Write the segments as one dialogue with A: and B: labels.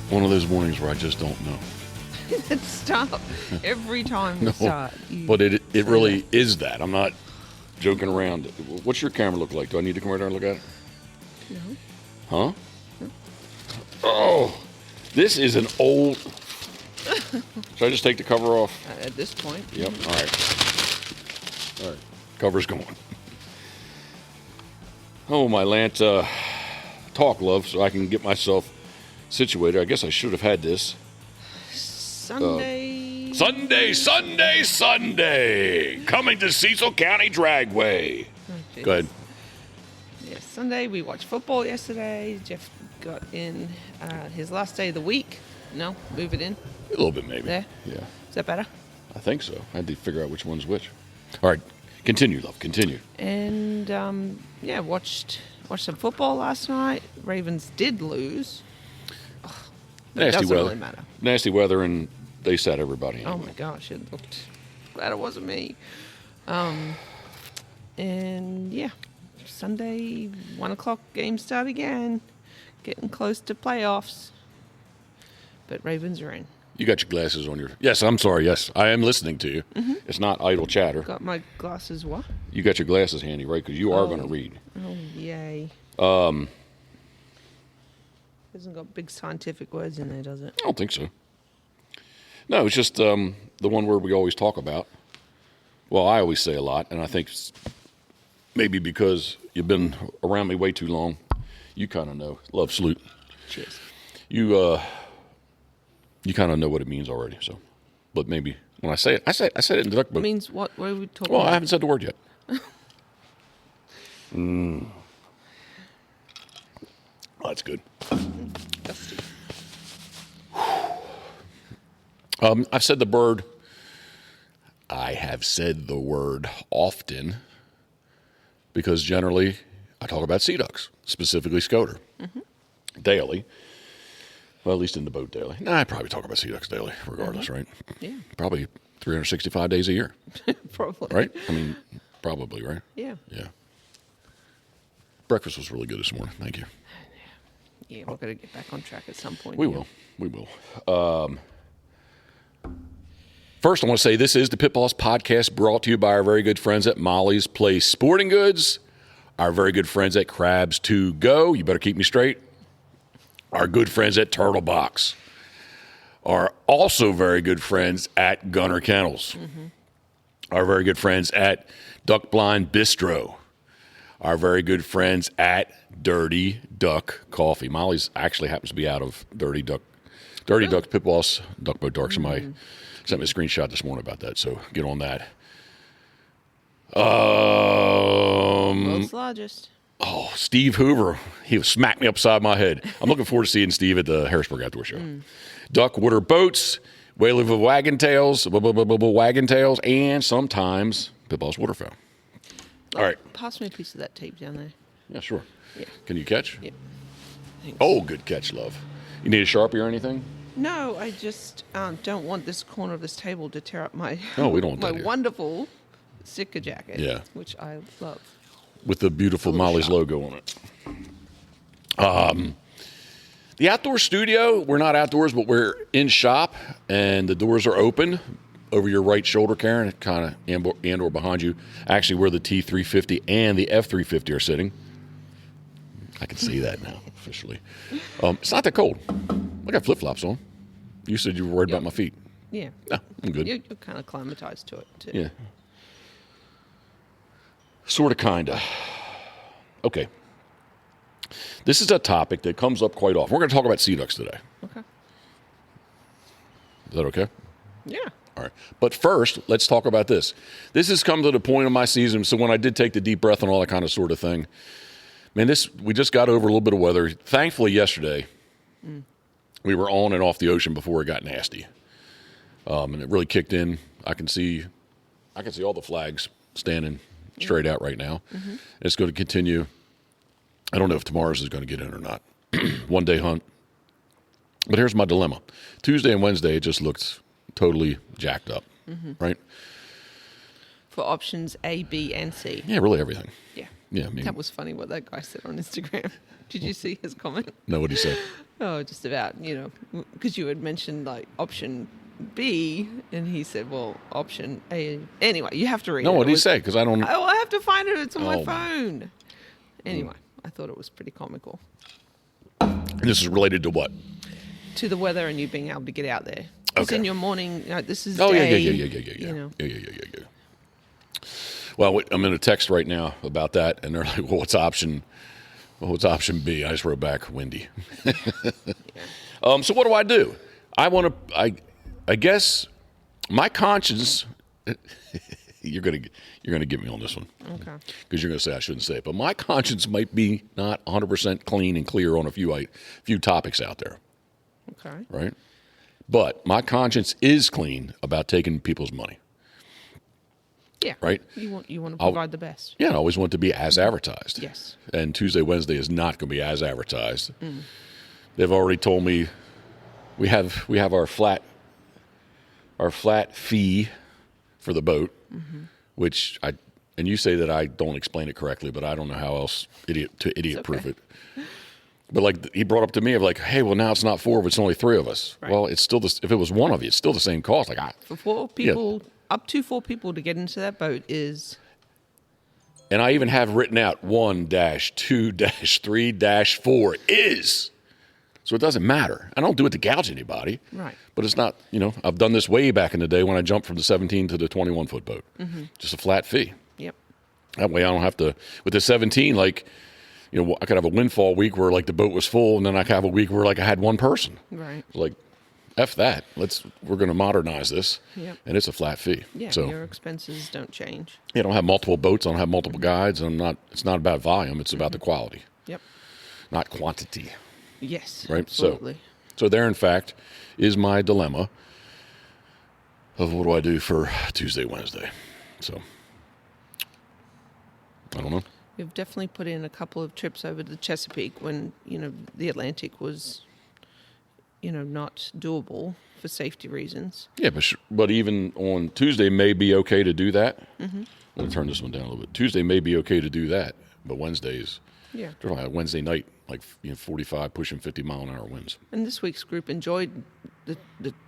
A: one of those mornings where I just don't know.
B: Stop. Every time we start.
A: But it really is that. I'm not joking around. What's your camera look like? Do I need to come right there and look at it?
B: No.
A: Huh? No. Oh, this is an old... Should I just take the cover off?
B: At this point.
A: Yep. All right. Cover's going. Oh, my Lanta. Talk, love, so I can get myself situated. I guess I should have had this.
B: Sunday.
A: Sunday. Coming to Cecil County Dragway.
B: Oh,
A: go ahead.
B: Yeah, Sunday. We watched football yesterday. Jeff got in his last day of the week. No, move it in.
A: A little bit, maybe.
B: There?
A: Yeah.
B: Is that better?
A: I think so. I had to figure out which one's which. All right. Continue, love. Continue.
B: And, watched some football last night. Ravens did lose. It doesn't really matter.
A: Nasty weather, and they sat everybody anyway.
B: Oh, my gosh. It looked... Glad it wasn't me. Sunday, 1 o'clock, game start again. Getting close to playoffs. But Ravens are in.
A: You got your glasses on your... Yes, I'm sorry. Yes, I am listening to you. Mm-hmm. It's not idle chatter.
B: Got my glasses what?
A: You got your glasses handy, right? Because you are going to read.
B: Oh, yay. Hasn't got big scientific words in there, does it?
A: I don't think so. No, it's just the one word we always talk about. Well, I always say a lot, and I think it's maybe because you've been around me way too long. You kind of know. Love, salute.
B: Cheers.
A: You kind of know what it means already. So, but maybe when I say it, I said it in the duck book.
B: It means what? What are we talking about?
A: Well, I haven't said the word yet. Oh, that's good.
B: Dusty.
A: I've said the word. I have said the word often because generally I talk about sea ducks, specifically Scoter, daily. Well, at least in the boat daily. I probably talk about sea ducks daily, regardless, right?
B: Yeah.
A: Probably 365 days a year.
B: Probably.
A: Right? I mean, probably, right?
B: Yeah.
A: Yeah. Breakfast was really good this morning. Thank you.
B: Yeah, we're going to get back on track at some point.
A: We will. First, I want to say this is the Pitboss Podcast brought to you by our very good friends at Molly's Place Sporting Goods, our very good friends at Crabs to Go. You better keep me straight. Our good friends at Turtle Box. Our also very good friends at Gunner Kennels. Our very good friends at Duck Blind Bistro. Our very good friends at Dirty Duck Coffee. Molly's actually happens to be out of Dirty Duck Pitboss, Duck Boat Dark. Somebody sent me a screenshot this morning about that, so get on that.
B: World's largest.
A: Oh, Steve Hoover. He smacked me upside my head. I'm looking forward to seeing Steve at the Harrisburg Outdoor Show. Duck Water Boats, Whaley with Wagon Tails, and sometimes Pitboss Waterfowl. All right.
B: Pass me a piece of that tape down there.
A: Yeah, sure.
B: Yeah.
A: Can you catch?
B: Yeah. Thanks.
A: Oh, good catch, love. You need a Sharpie or anything?
B: No, I just don't want this corner of this table to tear up my
A: we don't want
B: my
A: that here.
B: Wonderful Sitka jacket,
A: Yeah.
B: which I love.
A: With the beautiful Molly's
B: shop.
A: logo on it. The outdoor studio, we're not outdoors, but we're in shop, and the doors are open over your right shoulder, Karen, kind of and or behind you. Actually, where the T350 and the F350 are sitting. I can see that now, officially. It's not that cold. I got flip-flops on. You said you were worried about my feet.
B: Yeah.
A: No, I'm good.
B: You're kind of climatized to it, too.
A: Yeah. Sort of, kind of. Okay. This is a topic that comes up quite often. We're going to talk about sea ducks today.
B: Okay.
A: Is that okay?
B: Yeah.
A: All right. But first, let's talk about this. This has come to the point of my season, so when I did take the deep breath and all that kind of sort of thing, man, we just got over a little bit of weather. Thankfully, yesterday, we were on and off the ocean before it got nasty. And it really kicked in. I can see all the flags standing straight out right now. It's going to continue. I don't know if tomorrow's is going to get in or not. One day hunt. But here's my dilemma. Tuesday and Wednesday, it just looked totally jacked up, right?
B: For options A, B, and C.
A: Yeah, really everything.
B: Yeah.
A: Yeah, I mean,
B: That was funny what that guy said on Instagram. Did you see his comment?
A: no, what did he say?
B: Oh, just about, because you had mentioned like option B, and he said, well, option A. Anyway, you have to read it.
A: No, what did
B: It
A: he
B: was-
A: say? Because I don't.
B: Oh, I have to find it. It's on my
A: Oh.
B: phone. Anyway, I thought it was pretty comical.
A: This is related to what?
B: To the weather and you being able to get out there. Because
A: Okay.
B: in your morning, this is
A: Oh,
B: day.
A: yeah.
B: You know.
A: Yeah. Well, I'm in a text right now about that, and they're like, well, what's option B? I just wrote back, windy. So what do I do? I guess my conscience, you're gonna get me on this one.
B: Okay.
A: Because you're gonna say I shouldn't say it, but my conscience might be not 100% clean and clear on a few topics out there,
B: Okay.
A: right? But my conscience is clean about taking people's money.
B: Yeah.
A: Right.
B: You want to provide the best.
A: Yeah, I always want it to be as advertised.
B: Yes.
A: And Tuesday, Wednesday is not going to be as advertised. They've already told me we have our flat fee for the boat, which and you say that I don't explain it correctly, but I don't know how else idiot proof
B: okay.
A: it. But like he brought up to me of like, hey, well now it's not 4, but it's only 3 of us.
B: Right.
A: Well, it's still if it was 1 of you, it's still the same cost. Like
B: For 4 people, up to 4 people to get into that boat is.
A: And I even have written out 1-2-3-4 is. So it doesn't matter. I don't do it to gouge anybody.
B: Right.
A: But it's not, I've done this way back in the day when I jumped from the 17 to the 21-foot boat. Just a flat fee.
B: Yep.
A: That way I don't have to, with the 17, I could have a windfall week where like the boat was full, and then I could have a week where like I had 1 person.
B: Right.
A: Like, F that. We're going to modernize this.
B: Yep.
A: And it's a flat fee.
B: Yeah.
A: So
B: Your expenses don't change.
A: I don't have multiple boats. I don't have multiple guides. It's not about volume. It's about the quality,
B: Yep.
A: not quantity.
B: Yes.
A: Right.
B: Absolutely.
A: So there, in fact, is my dilemma of what do I do for Tuesday, Wednesday. So I don't know.
B: We've definitely put in a couple of trips over to the Chesapeake when, the Atlantic was, not doable for safety reasons.
A: Yeah, but even on Tuesday may be okay to do that. Let me turn this one down a little bit. Tuesday may be okay to do that, but Wednesdays,
B: Yeah.
A: Wednesday night, 45 pushing 50-mile-an-hour winds.
B: And this week's group enjoyed the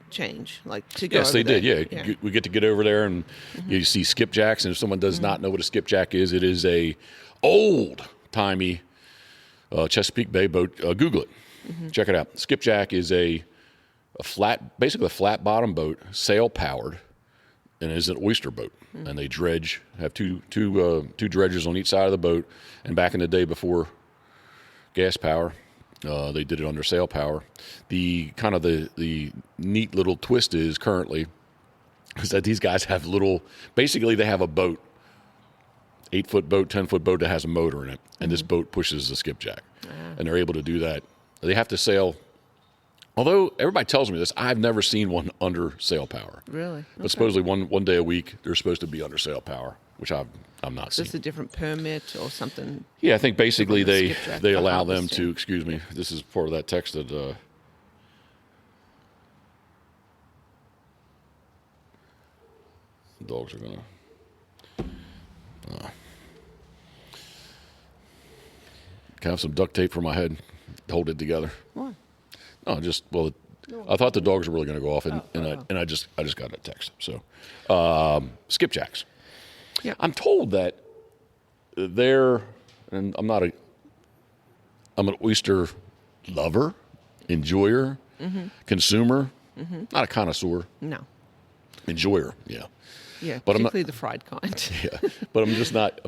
B: change, to go
A: Yes,
B: over
A: they
B: there.
A: did. Yeah, we get to get over there, and you see skipjacks. And if someone does not know what a skipjack is, it is a old-timey Chesapeake Bay boat. Google it. Check it out. Skipjack is basically a flat bottom boat, sail powered, and it is an oyster boat. And they dredge, have two dredgers on each side of the boat. And back in the day before gas power, they did it under sail power. The neat little twist is currently is that these guys have basically they have a boat, 8-foot boat, 10-foot boat that has a motor in it, and this boat pushes the skipjack, and they're able to do that. They have to sail. Although everybody tells me this, I've never seen one under sail power.
B: Really?
A: But supposedly one day a week they're supposed to be under sail power, which I'm not seeing.
B: Is this a different permit or something?
A: Yeah, I think basically
B: Different skipjack
A: they
B: for
A: allow them
B: harvesting.
A: to. Excuse me, this is part of that text that. The dogs are gonna. Can I have some duct tape for my head to hold it together?
B: Why?
A: No, I thought the dogs were really going to go off, and I just got a text. So, skipjacks.
B: Yeah.
A: I'm told that and I'm an oyster lover, enjoyer, consumer, not a connoisseur,
B: No.
A: enjoyer. Yeah,
B: Yeah,
A: But I'm not-
B: particularly the fried kind.
A: yeah. But I'm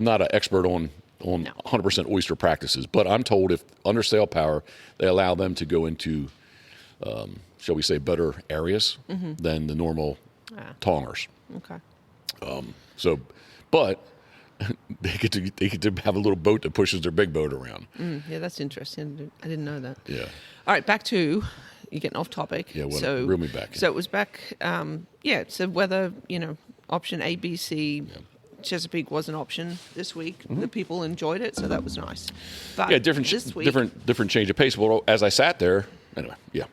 A: not an expert on 100% oyster practices. But I'm told if under sail power, they allow them to go into, shall we say, better areas than the normal tongers.
B: Okay.
A: But they get to have a little boat that pushes their big boat around.
B: Yeah, that's interesting. I didn't know that.
A: Yeah.
B: All right, back to you're getting off topic.
A: Yeah, reel me back in.
B: So it was back. So whether option A, B, C, Chesapeake was an option this week. The people enjoyed it, so that was nice. But this week,
A: different change of pace. Well, as I sat there, anyway, yeah,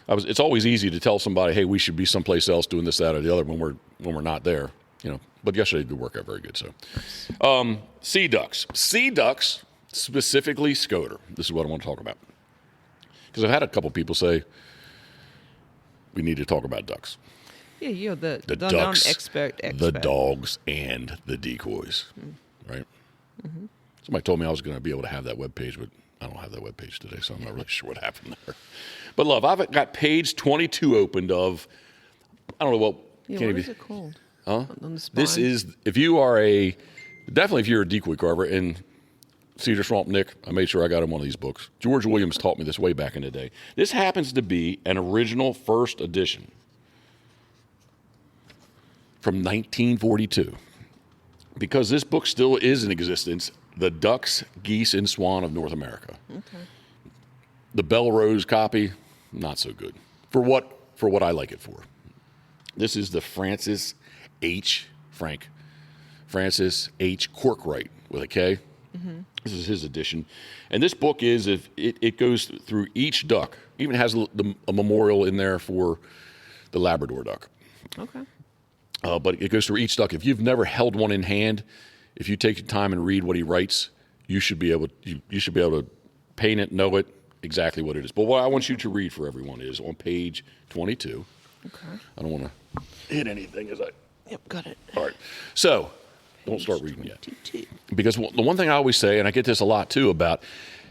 A: it's always easy to tell somebody, hey, we should be someplace else doing this, that, or the other when we're not there. But yesterday did work out very good. So, sea ducks. Sea ducks, specifically Scoter. This is what I want to talk about. Because I've had a couple people say, we need to talk about ducks.
B: Yeah, you're the
A: ducks,
B: non-expert.
A: The dogs, and the decoys, right? Mm-hmm. Somebody told me I was going to be able to have that webpage, but I don't have that webpage today, so I'm not really sure what happened there. But, love, I've got page 22 opened of, I don't know what.
B: Yeah, what is it called?
A: Huh?
B: On the spine.
A: This is, if you're a decoy carver, and Cedar Swamp Nick, I made sure I got him one of these books. George Williams taught me this way back in the day. This happens to be an original first edition from 1942. Because this book still is in existence, The Ducks, Geese, and Swan of North America. Okay. The Belrose copy, not so good. For what I like it for. This is the Francis H. Corkwright with a K. Mm-hmm. This is his edition. And this book is, if it goes through each duck, even has a memorial in there for the Labrador duck.
B: Okay.
A: But it goes through each duck. If you've never held one in hand, if you take your time and read what he writes, you should be able to paint it, know it, exactly what it is. But what I want you to read for everyone is on page 22. Okay. I don't want to hit anything as I...
B: Yep, got it.
A: All right. So, don't start reading yet. Because the one thing I always say, and I get this a lot too, about,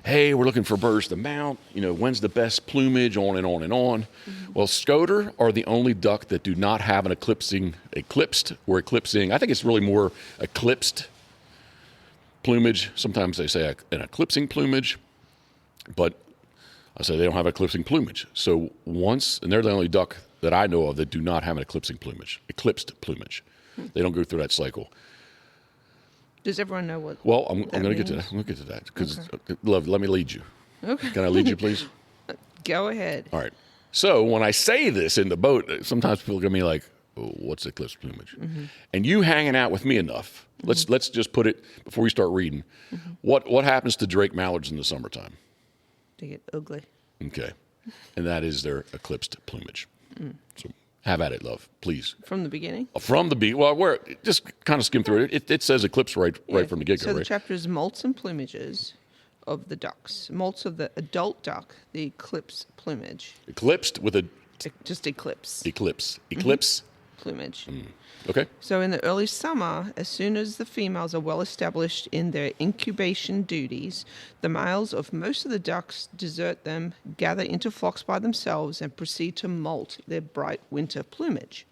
A: hey, we're looking for birds to mount, when's the best plumage, on and on and on. Mm-hmm. Well, Scoter are the only duck that do not have an eclipsing, I think it's really more eclipsed plumage. Sometimes they say an eclipsing plumage, but I say they don't have eclipsing plumage. So and they're the only duck that I know of that do not have an eclipsed plumage. They don't go through that cycle.
B: Does everyone know what?
A: Well, I'm going to get to that. I'm going to get to that because, love, let me lead you.
B: Okay.
A: Can I lead you, please?
B: Go ahead.
A: All right. So when I say this in the boat, sometimes people look at me like, oh, what's eclipsed plumage? Mm-hmm. And you hanging out with me enough. Mm-hmm. Let's just put it before we start reading. Mm-hmm. What happens to Drake mallards in the summertime?
B: They get ugly.
A: Okay. And that is their eclipsed plumage. Mm. So have at it, love, please.
B: From the beginning?
A: From the beginning. Well, just kind of skim through it. It says eclipse right from the get-go,
B: So the
A: right?
B: chapter is molts and plumages of the ducks. Molts of the adult duck, the eclipse plumage.
A: Eclipsed with a...
B: Just eclipse.
A: Eclipse.
B: Plumage.
A: Mm. Okay.
B: So in the early summer, as soon as the females are well established in their incubation duties, the males of most of the ducks desert them, gather into flocks by themselves, and proceed to molt their bright winter plumage.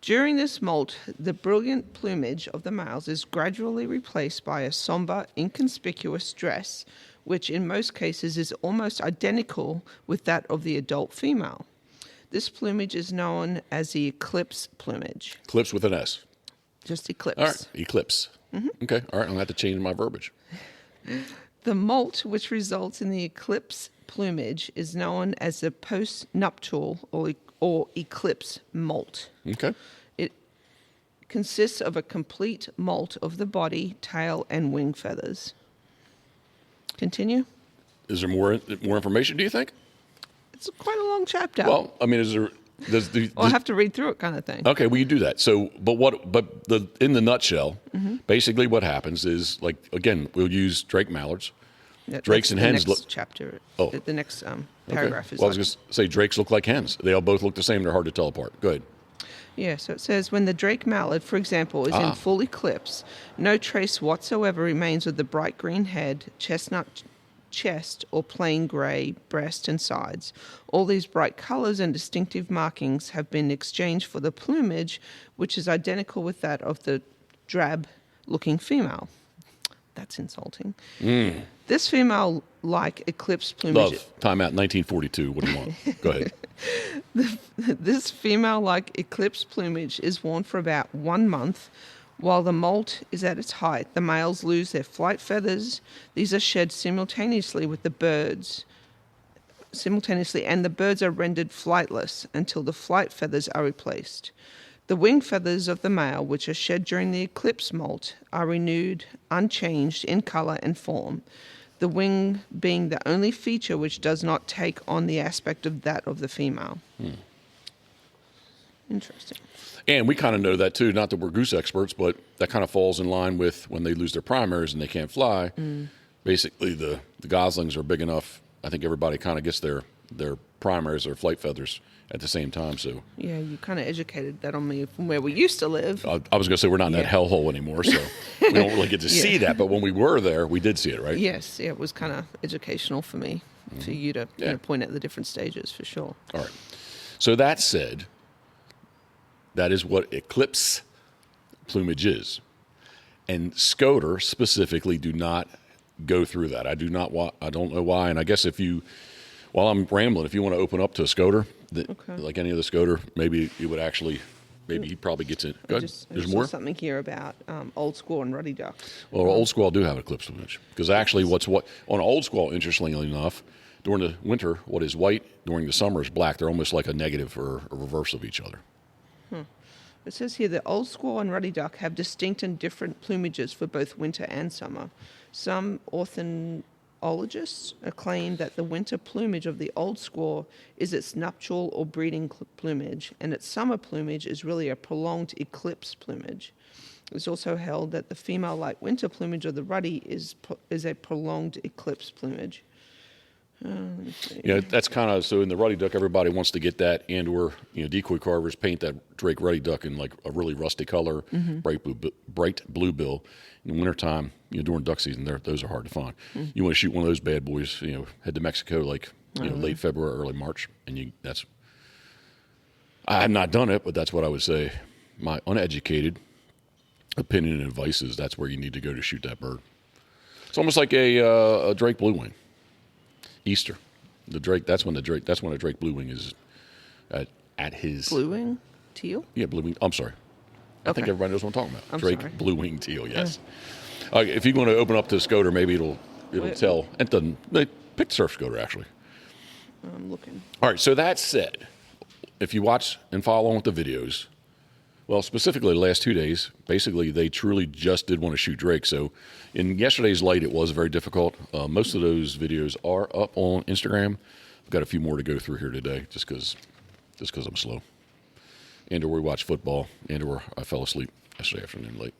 B: During this molt, the brilliant plumage of the males is gradually replaced by a somber, inconspicuous dress, which in most cases is almost identical with that of the adult female. This plumage is known as the eclipse plumage.
A: Eclipse with an S.
B: Just eclipse.
A: All right, eclipse. Mm-hmm. Okay, all right, I'm going to have to change my verbiage.
B: The molt, which results in the eclipse plumage, is known as the postnuptial or eclipse molt.
A: Okay.
B: It consists of a complete molt of the body, tail, and wing feathers. Continue.
A: Is there more information, do you think?
B: It's quite a long chapter.
A: Well, I mean,
B: I'll have to read through it, kind of thing.
A: Okay, well, you do that. So, in the nutshell, basically what happens is, like, again, we'll use Drake mallards. Drakes and hens look.
B: Chapter.
A: Oh,
B: the next paragraph is.
A: Well, I was going to say drakes look like hens. They all both look the same. They're hard to tell apart. Go ahead.
B: Yeah, so it says when the Drake mallard, for example, is in full eclipse, no trace whatsoever remains of the bright green head, chestnut chest, or plain grey breast and sides. All these bright colours and distinctive markings have been exchanged for the plumage, which is identical with that of the drab-looking female. That's insulting. Mm. This female-like eclipse plumage...
A: Love, time out, 1942. What do you want? Go ahead.
B: This female-like eclipse plumage is worn for about 1 month. While the molt is at its height, the males lose their flight feathers. These are shed simultaneously with the birds. And the birds are rendered flightless until the flight feathers are replaced. The wing feathers of the male, which are shed during the eclipse molt, are renewed, unchanged in color and form, the wing being the only feature which does not take on the aspect of that of the female. Hmm. Interesting.
A: And we kind of know that too, not that we're goose experts, but that kind of falls in line with when they lose their primaries and they can't fly. Basically, the goslings are big enough. I think everybody kind of gets their primaries or flight feathers at the same time. So
B: Yeah, you kind of educated that on me from where we used to live.
A: I was going to say we're not in that hellhole anymore, so we don't really get to see that. But when we were there, we did see it, right?
B: Yes, yeah, it was kind of educational for me, for you to point at the different stages, for sure.
A: All right. So that said, that is what eclipse plumage is. And Scoter specifically do not go through that. I don't know why. And I guess while I'm rambling, if you want to open up to a Scoter, like any of the Scoter, maybe you would actually, he probably gets it. Go ahead. There's more?
B: Something here about old squaw and ruddy ducks.
A: Well, old squaw do have eclipse plumage. Because actually on old squaw, interestingly enough, during the winter, what is white, during the summer is black. They're almost like a negative or a reverse of each other.
B: It says here that old squaw and ruddy duck have distinct and different plumages for both winter and summer. Some ornithologists claim that the winter plumage of the old squaw is its nuptial or breeding plumage, and its summer plumage is really a prolonged eclipse plumage. It's also held that the female-like winter plumage of the ruddy is a prolonged eclipse plumage.
A: That's kind of, so in the ruddy duck, everybody wants to get that, and or decoy carvers paint that Drake ruddy duck in like a really rusty color, bright blue bill. In the wintertime, during duck season, those are hard to find. You want to shoot one of those bad boys, head to Mexico like late February, early March, and I have not done it, but that's what I would say. My uneducated opinion and advice is that's where you need to go to shoot that bird. It's almost like a Drake blue wing. Easter, that's when a Drake blue wing is at his
B: blue wing teal.
A: Yeah, blue wing. I'm sorry. I think everybody knows what I'm talking about. Drake blue wing teal. Yes. If you want to open up to Scoter, maybe it'll tell. It doesn't. They picked surf Scoter actually.
B: I'm looking.
A: All right. So that said, if you watch and follow along with the videos, well, specifically the last 2 days, basically they truly just did want to shoot Drake. So in yesterday's light, it was very difficult. Most of those videos are up on Instagram. I've got a few more to go through here today just because I'm slow. And or we watched football, and or I fell asleep yesterday afternoon late.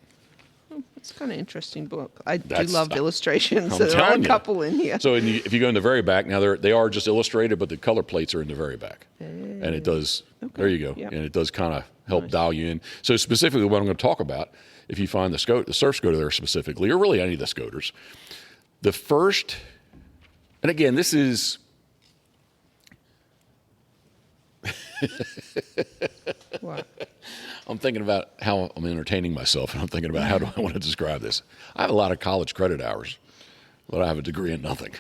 B: It's kind of interesting book. I do love illustrations.
A: So
B: there are a couple in here.
A: So if you go in the very back, now they are just illustrated, but the color plates are in the very back. And it does, there you go. Yep. And it does kind of help dial you in. So specifically what I'm going to talk about, if you find the surf Scoter there specifically, or really any of the Scoters, the first, and again, this is,
B: What?
A: I'm thinking about how I'm entertaining myself, and I'm thinking about how do I want to describe this. I have a lot of college credit hours, but I have a degree in nothing.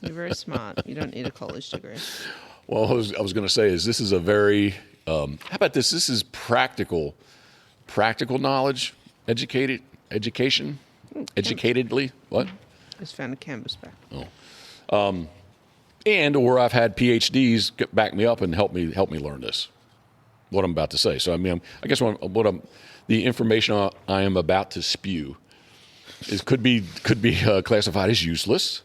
B: You're very smart. You don't need a college degree.
A: Well, I was going to say is this is a very, how about this? This is practical knowledge, education, educatedly, what?
B: Just found a canvas back.
A: Oh. And or I've had PhDs back me up and help me learn this, what I'm about to say. So I mean, I guess the information I am about to spew could be classified as useless,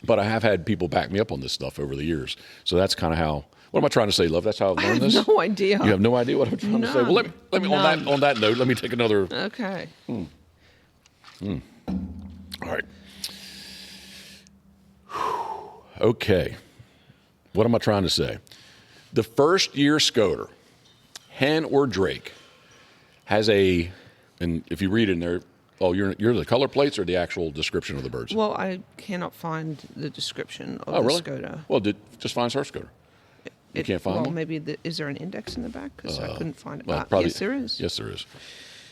A: but I have had people back me up on this stuff over the years. So that's kind of how. What am I trying to say, love? That's how I've learned this.
B: I have no idea.
A: You have no idea what I'm trying to say. Well, let me on that note, let me take another.
B: Okay.
A: All right. Okay. What am I trying to say? The first year Scoter, hen or Drake, has and if you read in there, you're the color plates or the actual description of the birds?
B: Well, I cannot find the description of the Scoter.
A: Well, just find surf Scoter. You can't find one?
B: Well, maybe is there an index in the back? Because I couldn't find it.
A: Well, probably,
B: yes, there is.
A: Yes, there is.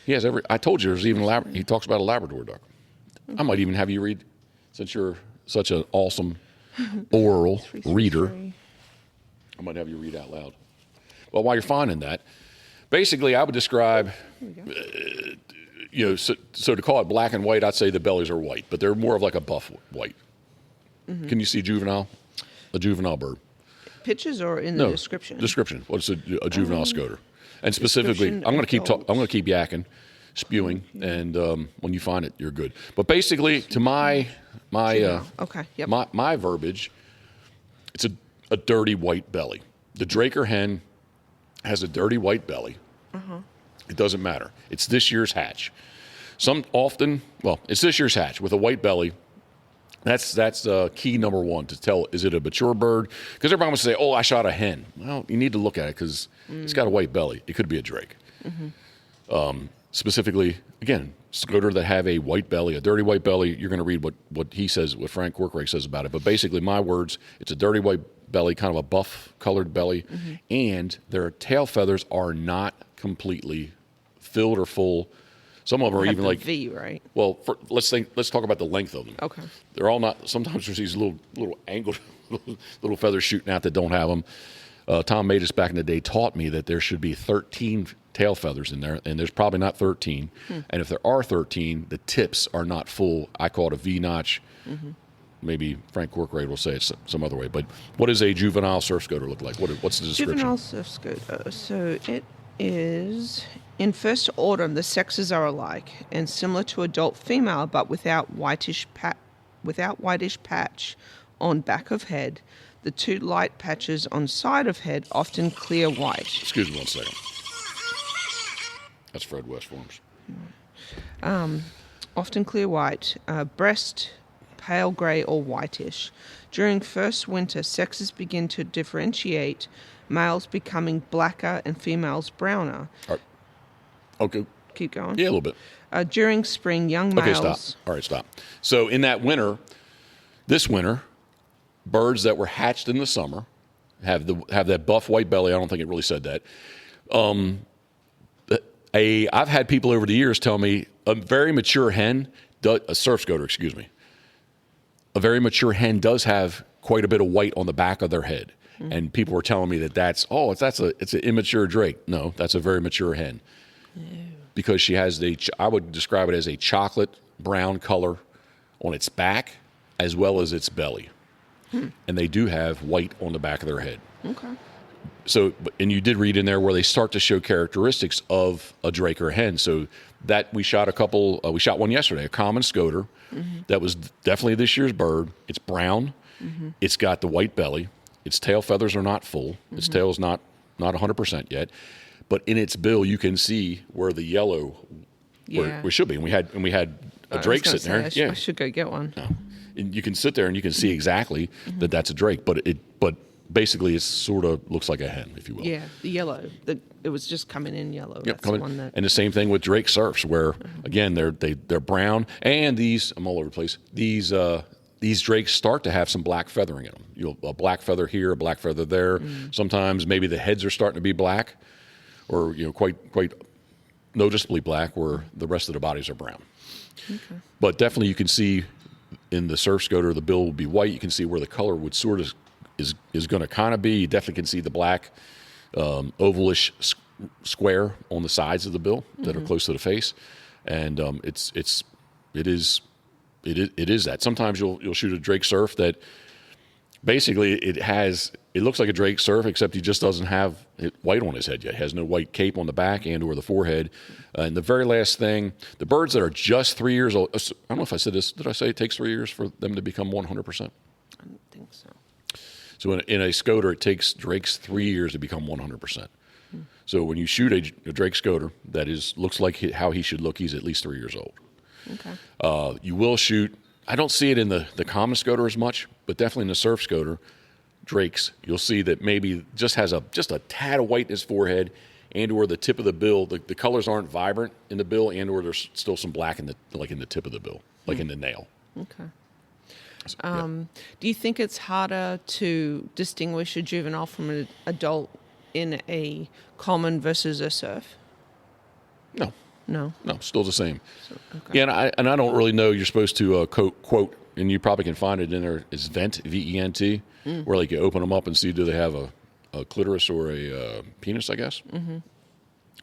A: He has I told you there's even he talks about a Labrador duck. I might even have you read, since you're such an awesome oral reader. I might have you read out loud. Well, while you're finding that, basically I would describe, so to call it black and white, I'd say the bellies are white, but they're more of like a buff white. Mm-hmm. Can you see a juvenile bird?
B: Pictures or in the description?
A: Description. What's a juvenile Scoter? And specifically, I'm going to keep yakking, spewing, and when you find it, you're good. But basically, to my verbiage, it's a dirty white belly. The Drake or hen has a dirty white belly. It doesn't matter. It's this year's hatch. It's this year's hatch with a white belly. That's key number one to tell, is it a mature bird? Because everybody wants to say, oh, I shot a hen. Well, you need to look at it because it's got a white belly. It could be a drake. Specifically, again, Scoter that have a white belly, a dirty white belly, you're going to read what he says, what Frank Corcoran says about it. But basically, my words, it's a dirty white belly, kind of a buff-colored belly, and their tail feathers are not completely filled or full. Some of them are even like
B: V, right?
A: Well, let's talk about the length of them.
B: Okay.
A: They're all not. Sometimes there's these little angled little feathers shooting out that don't have them. Tom Matus back in the day taught me that there should be 13 tail feathers in there, and there's probably not 13. And if there are 13, the tips are not full. I call it a V notch. Maybe Frank Corcoran will say it some other way. But what does a juvenile surf scoter look like? What's the description?
B: Juvenile surf scoter. So it is, in first autumn, the sexes are alike and similar to adult female, but without whitish patch on back of head. The two light patches on side of head, often clear white.
A: Excuse me one second. That's Fred West forms.
B: Often clear white. Breast pale grey or whitish. During first winter, sexes begin to differentiate, males becoming blacker and females browner.
A: All right. Okay.
B: Keep going.
A: Yeah, a little bit.
B: During spring, young males...
A: Okay, stop. All right, stop. So in that winter, this winter, birds that were hatched in the summer have that buff white belly. I don't think it really said that. I've had people over the years tell me a very mature hen, a surf scoter, excuse me, a very mature hen does have quite a bit of white on the back of their head. And people were telling me it's an immature drake. No, that's a very mature hen. Because she has I would describe it as a chocolate brown color on its back as well as its belly. And they do have white on the back of their head.
B: Okay.
A: So, and you did read in there where they start to show characteristics of a drake or a hen. So that we shot one yesterday, a common scoter. That was definitely this year's bird. It's brown. It's got the white belly. Its tail feathers are not full. Its tail is not 100% yet. But in its bill, you can see where the yellow where it should be. And we had a drake sitting there.
B: I should go get one.
A: No. And you can sit there and you can see exactly that that's a drake. But basically it sort of looks like a hen, if you will.
B: Yeah, the yellow. It was just coming in yellow.
A: Yep,
B: That's the one that...
A: And the same thing with drake surfs, where again they're brown, and I'm all over the place. These drakes start to have some black feathering in them. A black feather here, a black feather there. Sometimes maybe the heads are starting to be black, or quite noticeably black, where the rest of the bodies are brown. Okay. But definitely you can see in the surf scoter the bill will be white. You can see where the color would sort of is going to kind of be. You definitely can see the black ovalish square on the sides of the bill that are close to the face, and it is that. Sometimes you'll shoot a drake surf that basically it looks like a drake surf, except he just doesn't have white on his head yet. He has no white cape on the back and or the forehead. And the very last thing, the birds that are just 3 years old, I don't know if I said this, did I say it takes 3 years for them to become 100%? I
B: don't think so.
A: So in a scoter, it takes drakes 3 years to become 100%. So when you shoot a drake scoter that looks like how he should look, he's at least 3 years old.
B: Okay.
A: You will shoot, I don't see it in the common scoter as much, but definitely in the surf scoter, drakes, you'll see that maybe just has just a tad of white in his forehead, and or the tip of the bill, the colors aren't vibrant in the bill, and or there's still some black in the tip of the bill, like in the nail.
B: Okay. Do you think it's harder to distinguish a juvenile from an adult in a common versus a surf? No, still the same. Okay. Yeah, and I don't really know. You're supposed to quote, and you probably can find it in there. It's vent, VENT, where like you open them up and see do they have a clitoris or a penis, I guess.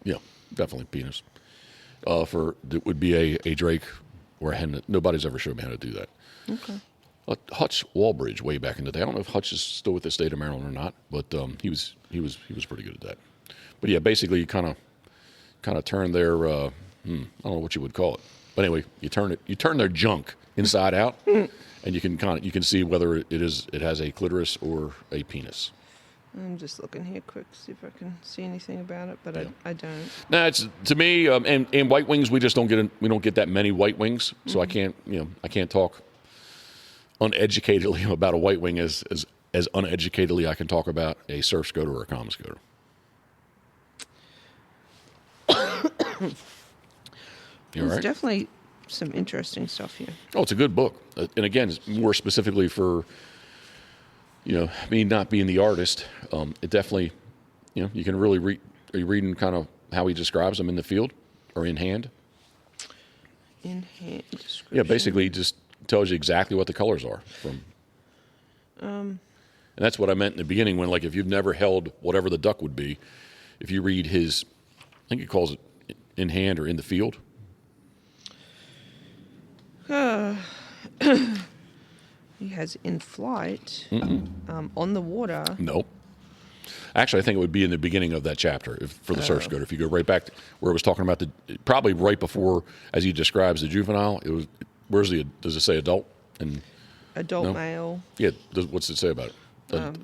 B: Yeah, definitely penis. It would be a drake or a hen. Nobody's ever showed me how to do that. Okay. Hutch Walbridge way back in the day. I don't know if Hutch is still with the state of Maryland or not, but he was pretty good at that. But yeah, basically you kind of turn their I don't know what you would call it, but anyway, you turn their junk inside out, and you can see whether it has a clitoris or a penis. I'm just looking here quick, see if I can see anything about it, but I don't.
A: No, it's to me, and white wings. We just don't get that many white wings, so I can't talk uneducatedly about a white wing as uneducatedly I can talk about a surf scoter or a common scoter.
B: There's definitely some interesting stuff here.
A: Oh, it's a good book, and again, it's more specifically for me not being the artist. It definitely, you can really read. Are you reading kind of how he describes them in the field or in hand?
B: In hand description.
A: Yeah, basically, he just tells you exactly what the colors are from. And that's what I meant in the beginning when, like, if you've never held whatever the duck would be, if you read his, I think he calls it in hand or in the field.
B: He has in flight, on the water.
A: Nope. Actually, I think it would be in the beginning of that chapter for the surf scoter. If you go right back to where it was talking about probably right before, as he describes the juvenile, it was, does it say adult? And
B: adult male.
A: Yeah. What's it say about it?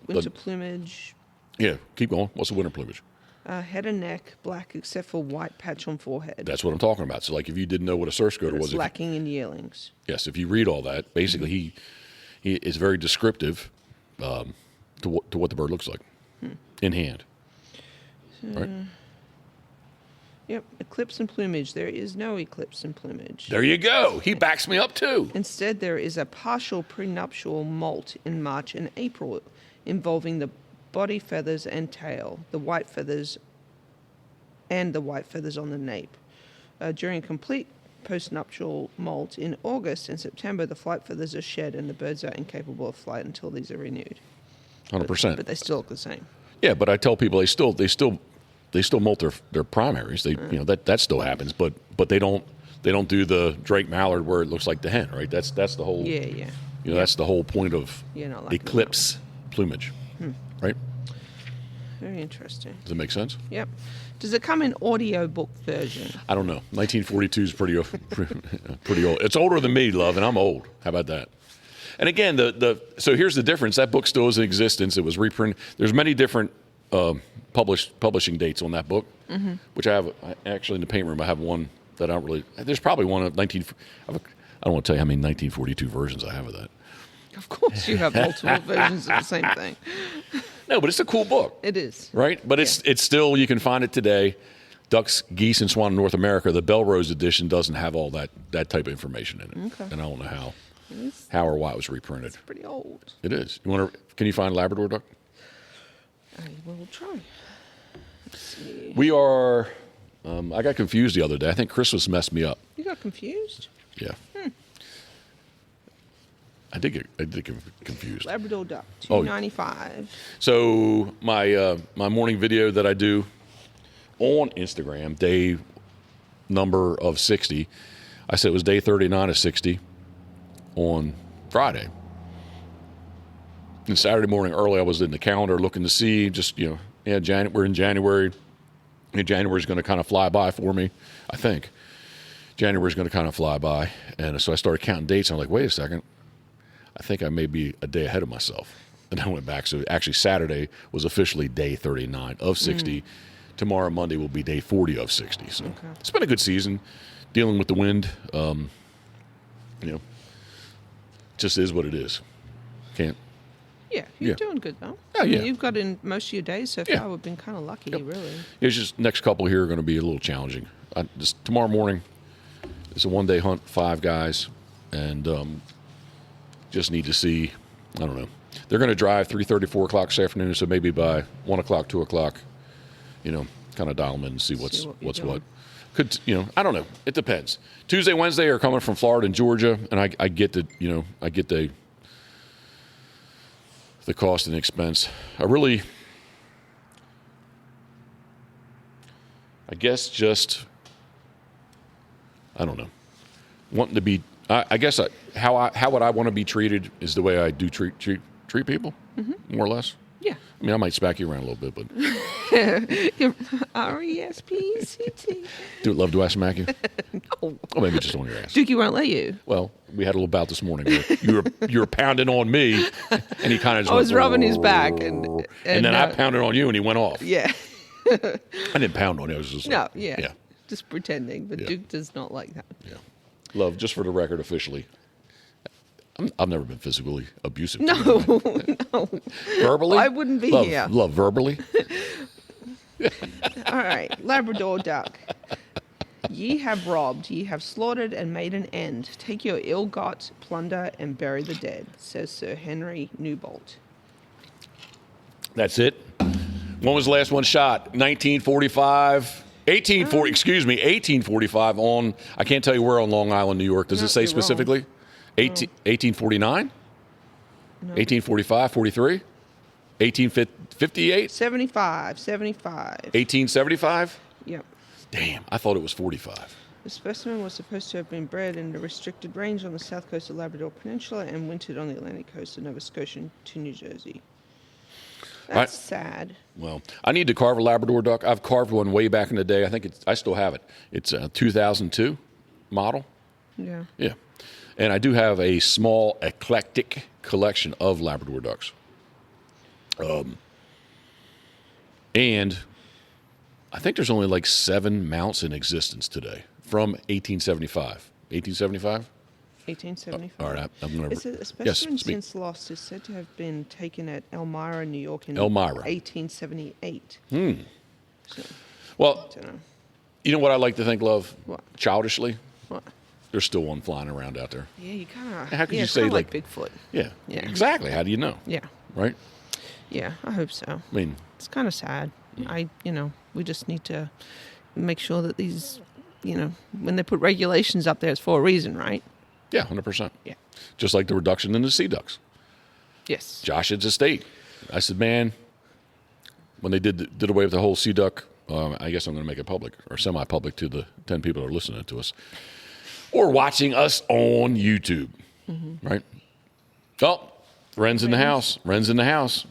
B: Winter plumage.
A: Yeah. Keep going. What's the winter plumage?
B: Head and neck, black except for white patch on forehead.
A: That's what I'm talking about. So, like, if you didn't know what a surf scoter was.
B: Lacking in yearlings.
A: Yes. If you read all that, basically he is very descriptive to what the bird looks like in hand. Right?
B: Yep. Eclipse in plumage. There is no eclipse in plumage.
A: There you go. He backs me up, too.
B: Instead, there is a partial prenuptial molt in March and April involving the body feathers and tail, the white feathers on the nape. During complete postnuptial molt in August and September, the flight feathers are shed and the birds are incapable of flight until these are renewed.
A: 100%.
B: But they still look the same.
A: Yeah, but I tell people they still molt their primaries. That still happens, but they don't do the Drake Mallard where it looks like the hen, right? That's the whole that's the whole point of eclipse plumage. Right?
B: Very interesting.
A: Does it make sense?
B: Yep. Does it come in audio book version?
A: I don't know. 1942 is pretty old. It's older than me, love, and I'm old. How about that? And again, so here's the difference. That book still is in existence. It was reprinted. There's many different publishing dates on that book, which I have actually in the paint room. I have one that I don't really. There's probably one of I don't want to tell you how many 1942 versions I have of that.
B: Of course, you have multiple versions of the same thing.
A: No, but it's a cool book.
B: It is.
A: Right? But it's still, you can find it today. Ducks, Geese, and Swan in North America. The Belrose edition doesn't have all that type of information in it. Okay. And I don't know how or why it was reprinted.
B: It's pretty old.
A: It is. Can you find Labrador duck?
B: I will try. Let's see.
A: We are, I got confused the other day. I think Christmas messed me up.
B: You got confused?
A: Yeah. I did get confused.
B: Labrador duck, $2.95.
A: So my morning video that I do on Instagram, day number of 60, I said it was day 39 of 60 on Friday. And Saturday morning early, I was in the calendar looking to see we're in January. And January is going to kind of fly by for me, I think. January is going to kind of fly by. And so I started counting dates. And I'm like, wait a second. I think I may be a day ahead of myself. And I went back. So actually Saturday was officially day 39 of 60. Tomorrow, Monday, will be day 40 of 60. So It's been a good season dealing with the wind. Just is what it is. Can't.
B: Yeah, you're doing good, though.
A: Oh, yeah.
B: You've got in most of your days so far. We've been kind of lucky, really.
A: It's just next couple here are going to be a little challenging. Just tomorrow morning, it's a one-day hunt, 5 guys, and just need to see, I don't know. They're going to drive 3:30, 4 o'clock this afternoon, so maybe by 1 o'clock, 2 o'clock, kind of dial them in and see what's what. I don't know. It depends. Tuesday, Wednesday are coming from Florida and Georgia, and I get the cost and expense. I don't know. Wanting to be, I guess how would I want to be treated is the way I do treat people, more or less.
B: Yeah.
A: I mean, I might smack you around a little bit, but
B: R-E-S-P-E-C-T.
A: Love, do I smack you?
B: No.
A: Or maybe just on your ass.
B: Dookie won't let you.
A: Well, we had a little bout this morning where you were pounding on me, and he kind of just
B: I was
A: went,
B: rubbing his back. And
A: then I pounded on you, and he went off.
B: Yeah.
A: I didn't pound on you. I was just like,
B: yeah. Just pretending. But Duke does not like that.
A: Yeah. Love, just for the record, officially, I've never been physically abusive.
B: No.
A: Verbally?
B: I wouldn't be here.
A: Love, verbally?
B: All right. Labrador duck. Ye have robbed, ye have slaughtered and made an end. Take your ill-got plunder and bury the dead, says Sir Henry Newbolt.
A: That's it. When was the last one shot? 1845 on, I can't tell you where on Long Island, New York. Does it say specifically? 1849? No. 1845, 43? 1858?
B: 75.
A: 1875?
B: Yep.
A: Damn, I thought it was 45.
B: The specimen was supposed to have been bred in a restricted range on the south coast of Labrador Peninsula and wintered on the Atlantic coast of Nova Scotia to New Jersey. That's sad.
A: Well, I need to carve a Labrador duck. I've carved one way back in the day. I think I still have it. It's a 2002 model.
B: Yeah.
A: Yeah. And I do have a small eclectic collection of Labrador ducks. And I think there's only like 7 mounts in existence today from 1875. 1875?
B: 1875.
A: All right. I'm going
B: to. A specimen since lost is said to have been taken at Elmira, New York in 1878. So,
A: well, you know what I like to think, Love?
B: What?
A: Childishly?
B: What?
A: There's still one flying around out there.
B: Yeah, you kind of.
A: How could you say
B: like Bigfoot?
A: Yeah. Exactly. How do you know?
B: Yeah.
A: Right?
B: Yeah, I hope so.
A: I mean,
B: it's kind of sad. We just need to make sure that these, when they put regulations up there, it's for a reason, right?
A: Yeah, 100%.
B: Yeah.
A: Just like the reduction in the sea ducks.
B: Yes.
A: Josh's estate. I said, man, when they did away with the whole sea duck, I guess I'm going to make it public or semi-public to the 10 people that are listening to us or watching us on YouTube, right? Oh, Ren's in the house. Ren's in the house.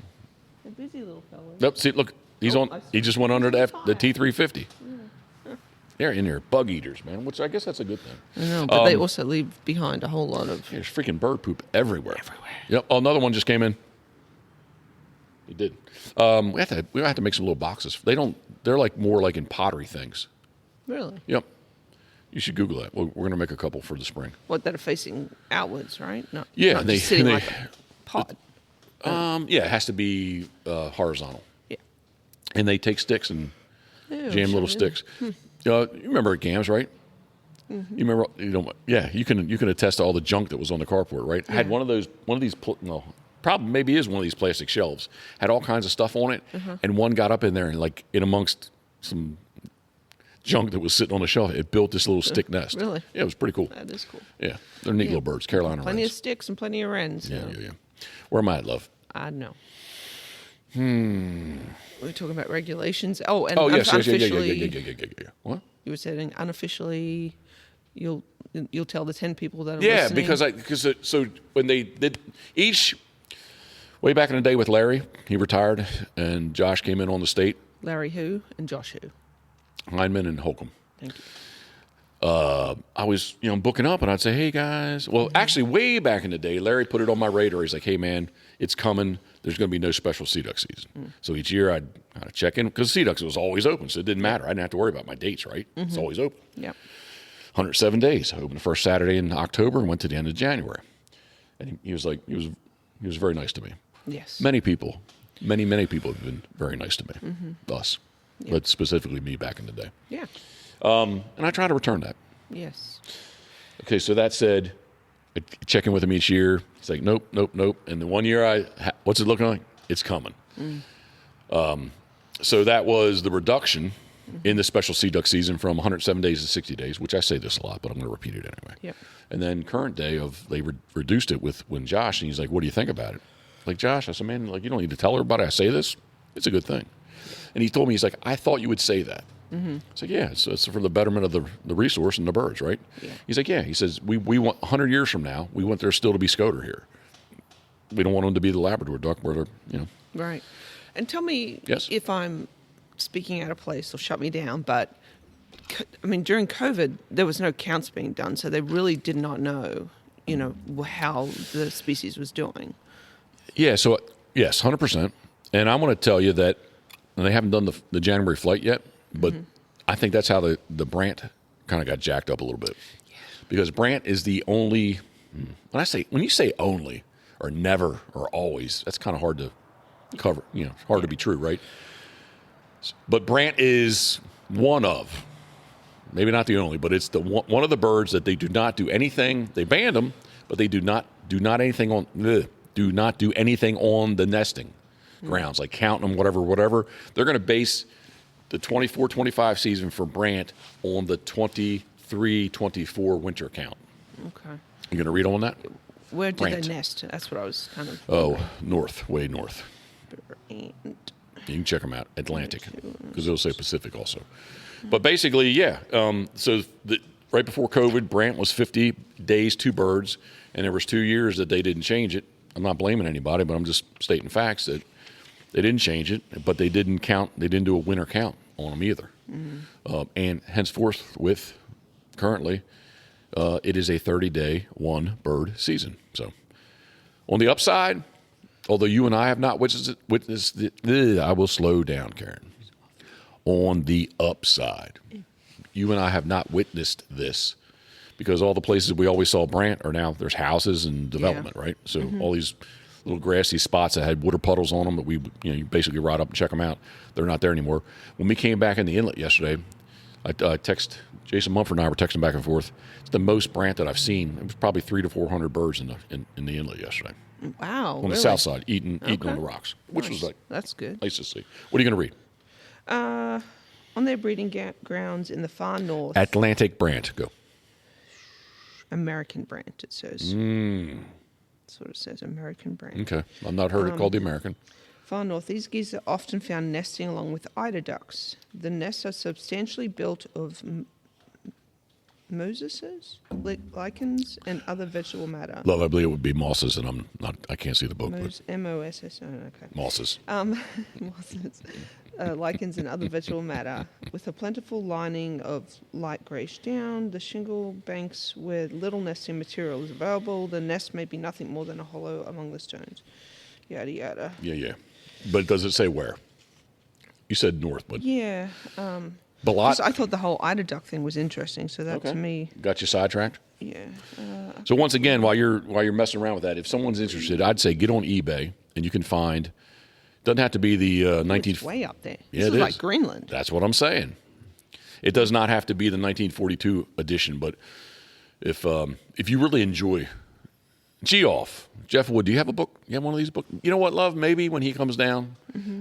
B: A busy little fellow.
A: Nope. See, look, he's on. He just went under the T350. They're in there, bug eaters, man. Which I guess that's a good thing.
B: I know, but they also leave behind a whole lot of.
A: There's freaking bird poop everywhere. Yep. Oh, another one just came in. He did. We have to make some little boxes. They're like more like in pottery things.
B: Really?
A: Yep. You should Google that. We're going to make a couple for the spring.
B: What, that are facing outwards, right? No.
A: Yeah,
B: not just sitting like a pod.
A: Yeah, it has to be horizontal.
B: Yeah.
A: And they take sticks and jam little sticks. You remember at GAMS, right? Mm-hmm. You remember? Yeah. You can attest to all the junk that was on the carport, right? Yeah. I had one of these. Probably maybe is one of these plastic shelves. Had all kinds of stuff on it, and one got up in there and like in amongst some junk that was sitting on the shelf, it built this little stick nest.
B: Really?
A: Yeah, it was pretty cool.
B: That is cool.
A: Yeah, they're neat little birds, Carolina
B: plenty
A: wrens.
B: Of sticks and plenty of wrens.
A: Yeah. Where am I at, Love?
B: I know. We're talking about regulations. Oh, and
A: yes,
B: unofficially.
A: Yeah. What?
B: You were saying unofficially, you'll tell the 10 people that are
A: listening.
B: listening.
A: because so when they did each way back in the day with Larry, he retired, and Josh came in on the state.
B: Larry who and Josh who?
A: Hyndman and Holcomb.
B: Thank you.
A: I was, booking up, and I'd say, hey, guys. Well, actually, way back in the day, Larry put it on my radar. He's like, hey, man, it's coming. There's going to be no special sea duck season. So each year I'd check in because sea ducks was always open, so it didn't matter. I didn't have to worry about my dates, right? It's always open.
B: Yeah.
A: 107 days. I opened the first Saturday in October and went to the end of January. And he was very nice to me.
B: Yes.
A: Many people have been very nice to me. Us. Yeah. But specifically me back in the day.
B: Yeah.
A: And I try to return that.
B: Yes.
A: Okay, so that said, I check in with him each year. He's like, nope. And the one year what's it looking like? It's coming. So that was the reduction in the special sea duck season from 107 days to 60 days, which I say this a lot, but I'm going to repeat it anyway.
B: Yep.
A: And then current day they reduced it when Josh, and he's like, what do you think about it? Like, Josh, I said, man, like, you don't need to tell everybody I say this. It's a good thing. And he told me, he's like, I thought you would say that. It's like, yeah, it's for the betterment of the resource and the birds, right?
B: Yeah.
A: He's like, yeah. He says, we want 100 years from now, we want there still to be Scoter here. We don't want them to be the Labrador duck where they're,
B: Right. And tell me if I'm speaking out of place or shut me down, but I mean, during COVID, there was no counts being done, so they really did not know, how the species was doing.
A: Yeah, so, yes, 100%. And I'm going to tell you that they haven't done the January flight yet, but I think that's how the Brant kind of got jacked up a little bit. Yeah. Because Brant is the only, when you say only, or never, or always, that's kind of hard to cover, hard to be true, right? But Brant is one of, maybe not the only, but it's the one of the birds that they do not do anything. They banned them, but they do not do anything on the nesting grounds, like counting them, whatever. They're going to base the 24-25 season for Brant on the 23-24 winter count. Okay. You going to read on that?
B: Where do they nest? That's what I was kind of.
A: North, way north.
B: Brant.
A: You can check them out, Atlantic, because it'll say Pacific also. But basically, yeah. Right before COVID, Brant was 50 days, 2 birds, and there was 2 years that they didn't change it. I'm not blaming anybody, but I'm just stating facts that they didn't change it, but they didn't count. They didn't do a winter count on them either. And henceforth, currently, it is a 30-day, 1-bird season. So, on the upside, although you and I have not witnessed it, I will slow down, Karen. On the upside, you and I have not witnessed this because all the places we always saw Brant are now there's houses and development, right? So all these little grassy spots that had water puddles on them that we you basically ride up and check them out, they're not there anymore. When we came back in the inlet yesterday, I text Jason Mumford and I were texting back and forth. It's the most Brant that I've seen. It was probably 300 to 400 birds in the inlet yesterday.
B: Wow!
A: On the south side, eating on the rocks, which was
B: that's good.
A: Nice to see. What are you going to read?
B: On their breeding grounds in the far north.
A: Atlantic Brant, go.
B: American Brant, it says. That's what it says, American Brant.
A: Okay. I've not heard it called the American.
B: Far north, these geese are often found nesting along with eider ducks. The nests are substantially built of mosses, lichens, and other vegetable matter.
A: Love, I believe it would be mosses, and I can't see the book.
B: M-O-S-S, okay.
A: Mosses.
B: Mosses. Lichens and other vegetable matter, with a plentiful lining of light greyish down. The shingle banks where little nesting material is available. The nest may be nothing more than a hollow among the stones. Yada, yada.
A: Yeah. But does it say where? You said north, but...
B: Yeah.
A: Balot?
B: I thought the whole eider duck thing was interesting, so that to me...
A: Got you sidetracked?
B: Yeah.
A: So once again, while you're messing around with that, if someone's interested, I'd say get on eBay, and you can find... Doesn't have to be the 19...
B: It's way up there.
A: Yeah,
B: this is like Greenland.
A: That's what I'm saying. It does not have to be the 1942 edition, but if you really enjoy... Geoff, Jeff Wood, do you have a book? You have one of these books? You know what, love? Maybe when he comes down,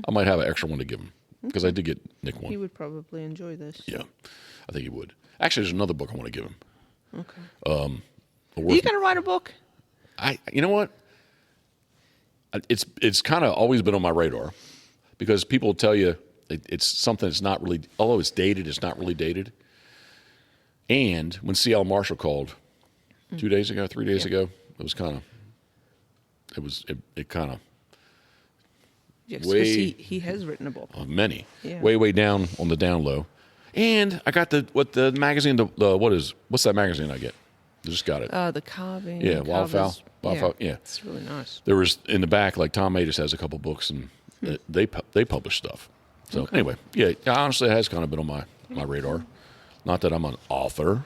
A: I might have an extra one to give him, because I did get Nick one.
B: He would probably enjoy this.
A: Yeah, I think he would. Actually, there's another book I want to give him.
B: Okay. Are you going to write a book?
A: You know what? It's kind of always been on my radar because people tell you it's something that's not really, although it's dated, it's not really dated. And when C.L. Marshall called 3 days ago, it was kind of, it kind of,
B: yes, because he has written a book.
A: Many. Yeah. Way down on the down low. And I got the magazine, what's that magazine I get? I just got it.
B: The carving.
A: Yeah, Waterfowl. Yeah.
B: It's really nice.
A: There was, in the back, like Tom Matus has a couple books, and they publish stuff. So anyway, yeah, honestly, it has kind of been on my radar. Not that I'm an author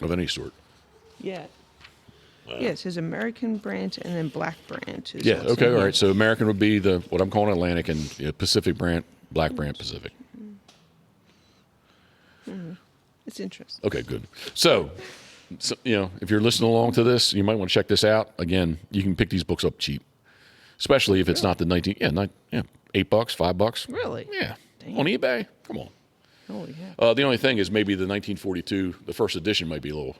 A: of any sort.
B: Yeah. Yeah, it says American Brant and then Black Brant.
A: Yeah, okay, all right. So American would be what I'm calling Atlantic, and Pacific Brant, Black Brant, Pacific.
B: It's interesting.
A: Okay, good. So, if you're listening along to this, you might want to check this out. Again, you can pick these books up cheap, especially if it's not the $8, $5.
B: Really?
A: Yeah.
B: Damn.
A: On eBay. Come on.
B: Oh yeah.
A: The only thing is maybe the 1942, the first edition might be a little,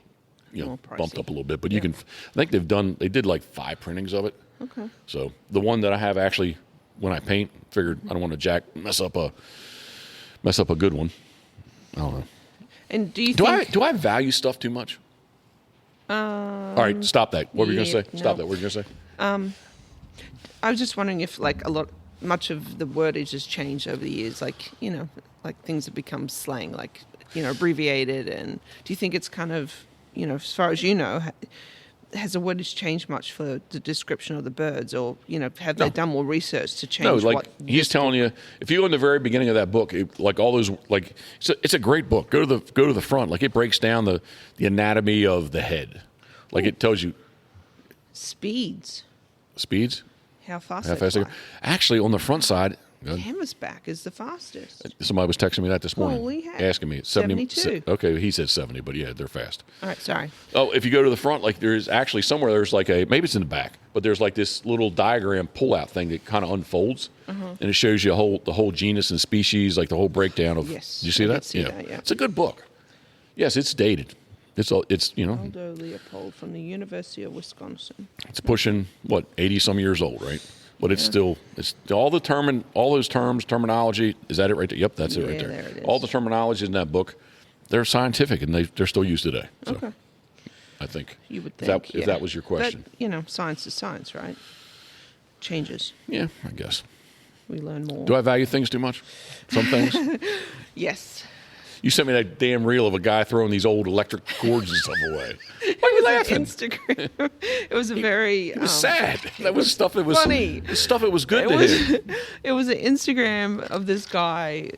A: bumped up a little bit, but you can. I think they did like 5 printings of it.
B: Okay.
A: So the one that I have actually, when I paint, figured I don't want to mess up a good one. I don't know.
B: And do
A: I value stuff too much? All right, stop that. What were you going to say? Stop that. What were you going to say?
B: I was just wondering if, like, a lot much of the wordage has changed over the years. Like things have become slang, like abbreviated. And do you think it's kind of as far as you know, has the wordage changed much for the description of the birds, or have they done more research to change?
A: No, like he's telling you, if you go in the very beginning of that book, like all those, like it's a great book. Go to the front, like it breaks down the anatomy of the head, like it tells you
B: speeds. How fast they fly.
A: Actually, on the front side,
B: Hammersback is the fastest.
A: Somebody was texting me that this morning.
B: Holy heck.
A: Asking me.
B: 72.
A: Okay, he said 70, but yeah, they're fast.
B: All right, sorry.
A: Oh, if you go to the front, like there's actually somewhere there's like maybe it's in the back, but there's like this little diagram pull-out thing that kind of unfolds, and it shows you the whole genus and species, like the whole breakdown of.
B: Yes.
A: Did you see that?
B: That, yeah.
A: It's a good book. Yes, it's dated. It's
B: Aldo Leopold from the University of Wisconsin.
A: It's pushing 80 some years old, right? But it's all those terms, terminology. Is that it right there? Yep, that's it right there.
B: There it is.
A: All the terminology in that book, they're scientific and they're still used today. So
B: Okay.
A: I think.
B: You would think,
A: if that was your question.
B: But, science is science, right? Changes.
A: Yeah, I guess.
B: We learn more.
A: Do I value things too much? Some things?
B: Yes.
A: You sent me that damn reel of a guy throwing these old electric cords and stuff away. Why are you laughing?
B: Instagram. It was a very.
A: It was sad. That was stuff that was
B: funny.
A: Stuff that was good to him.
B: It was an Instagram of this guy,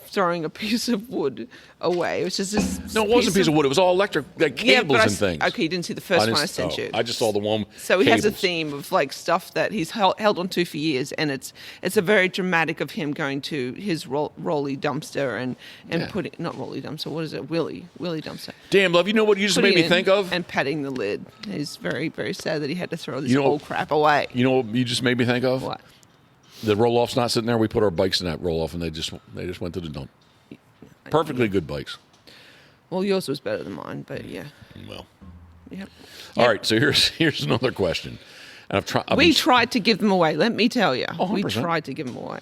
B: throwing a piece of wood away. It was just this.
A: No, it wasn't a piece of wood. It was all electric, like cables and things.
B: Okay, you didn't see the first one I sent you.
A: I just saw the one.
B: So he has a theme of like stuff that he's held onto for years, and it's a very dramatic of him going to his rolly dumpster and putting, not rolly dumpster, what is it, willy dumpster.
A: Damn, love, you know what you just made me think of?
B: And patting the lid. He's very, very sad that he had to throw this old crap away.
A: You know what you just made me think of?
B: What?
A: The roll-off's not sitting there. We put our bikes in that roll-off, and they just went to the dump. Perfectly good bikes.
B: Well, yours was better than mine, but yeah.
A: Well.
B: Yep.
A: All right, so here's another question. And
B: we tried to give them away, let me tell you.
A: 100%.
B: We tried to give them away.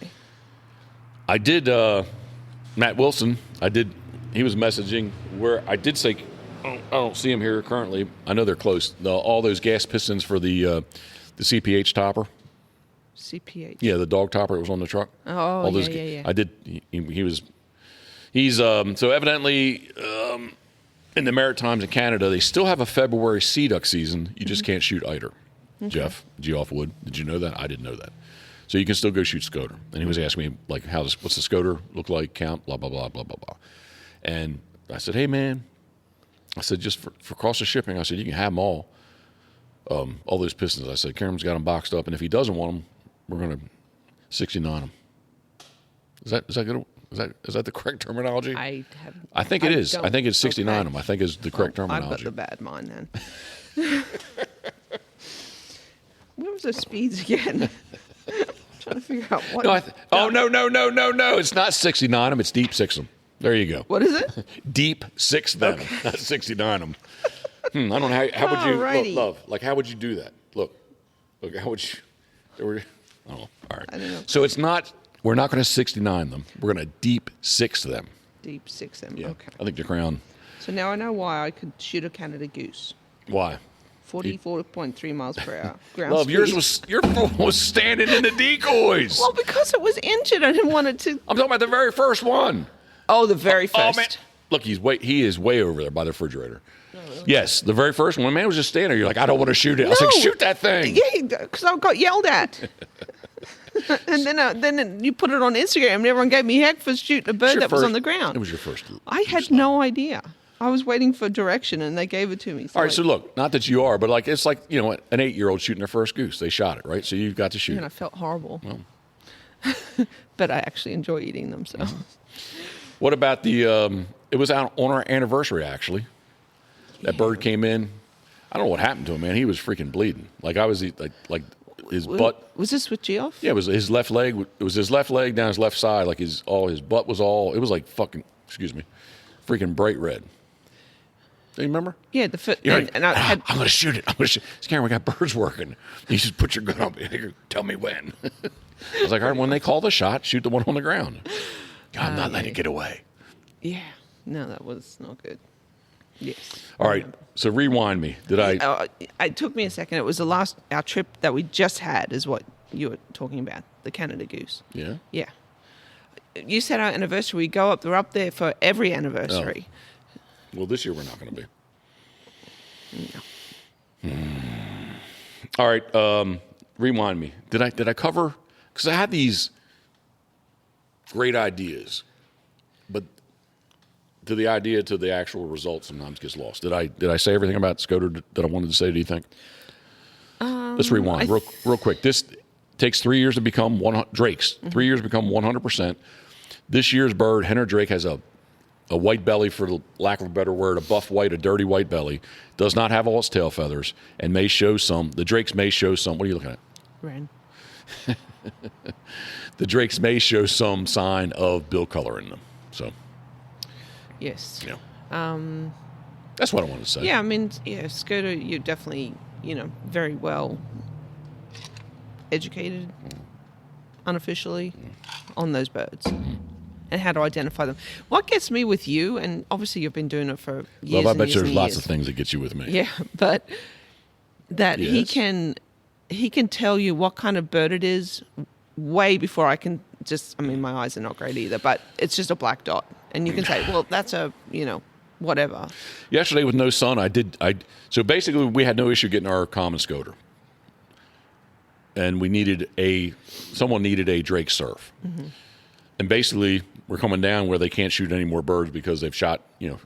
A: I did, Matt Wilson, he was messaging where I did say, I don't see him here currently. I know they're close. All those gas pistons for the CPH topper.
B: CPH.
A: Yeah, the dog topper that was on the truck.
B: Oh, yeah.
A: I did. He's so evidently in the Maritimes in Canada, they still have a February sea duck season. You just can't shoot eider. Okay. Jeff Geoff Wood. Did you know that? I didn't know that. So you can still go shoot Scoter. And he was asking me like, what's the Scoter look like? Count, blah blah blah blah blah blah. And I said, hey man, I said just for cost of shipping, I said you can have them all those pistons. I said Karen's got them boxed up, and if he doesn't want them, we're going to 69 them. Is that good? Is that the correct terminology?
B: I haven't.
A: I think it is. I think it's 69 them. I think is the correct terminology.
B: I've got the bad mind then. Where was the speeds again? I'm trying to figure out what.
A: No. It's not 69 them. It's deep 6 them. There you go.
B: What is it?
A: Deep 6 them, not 69 them. I don't know how would you love? Like how would you do that? Look, how would you? Oh, all right.
B: I don't know.
A: So it's not. We're not going to 69 them. We're going to deep 6 them.
B: Deep 6 them.
A: Yeah.
B: Okay.
A: I think the crown.
B: So now I know why I could shoot a Canada goose.
A: Why?
B: 44.3 miles per hour. Ground
A: Love,
B: speed.
A: your phone was standing in the decoys.
B: Well, because it was injured, I didn't want it to.
A: I'm talking about the very first one.
B: Oh, the very first.
A: Oh man, look, he is way over there by the refrigerator. Oh, really? Yes, the very first one. Man was just standing there. You're like, I don't want to shoot it. I was like, shoot that thing.
B: Yeah, because I got yelled at. And then you put it on Instagram, and everyone gave me heck for shooting a bird that was on the ground.
A: It was your first.
B: I had no idea. I was waiting for direction, and they gave it to me.
A: All right, so look, not that you are, but like it's like an 8-year-old shooting their first goose. They shot it, right? So you got to shoot.
B: And I felt horrible. Well. But I actually enjoy eating them. So.
A: What about the? It was out on our anniversary actually. That bird came in. I don't know what happened to him, man. He was freaking bleeding. Like I was like his butt.
B: Was this with Geoff?
A: Yeah, it was his left leg. It was his left leg down his left side. Like his butt was all. It was like freaking bright red. Do you remember?
B: Yeah, the foot.
A: I'm going to shoot it. I'm going to shoot. Karen, we got birds working. You just put your gun on me. Tell me when. I was like, all right, when they call the shot, shoot the one on the ground. God, I'm not letting it get away.
B: Yeah. No, that was not good. Yes.
A: All right. So rewind me. Did I?
B: It took me a second. It was our trip that we just had is what you were talking about, the Canada goose.
A: Yeah.
B: Yeah. You said our anniversary, we go up, we're up there for every anniversary.
A: Oh. Well, this year we're not going to be.
B: No.
A: All right. Rewind me. Did I cover? Because I had these great ideas, but to the actual result sometimes gets lost. Did I say everything about Scoter that I wanted to say? Do you think? Let's rewind real quick. This takes 3 years to become 100. Drake's 3 years to become 100%. This year's bird, Henner Drake, has a white belly, for the lack of a better word, a buff white, a dirty white belly. Does not have all its tail feathers, and may show some. The Drakes may show some. What are you looking at?
B: Ren.
A: The Drakes may show some sign of bill color in them. So,
B: Yes.
A: yeah. That's what I wanted to say.
B: Yeah, I mean, Scoter, you're definitely, very well educated, unofficially, on those birds and how to identify them. What gets me with you, and obviously you've been doing it for years.
A: Well, I
B: and
A: bet
B: years
A: there's
B: and
A: lots
B: years.
A: of things that get you with me.
B: Yeah, but that
A: Yes.
B: he can tell you what kind of bird it is way before I can my eyes are not great either, but it's just a black dot. And you can say, well, that's a, whatever.
A: Yesterday with no sun, so basically we had no issue getting our common Scoter. And someone needed a Drake surf. Mm-hmm. And basically we're coming down where they can't shoot any more birds because they've shot,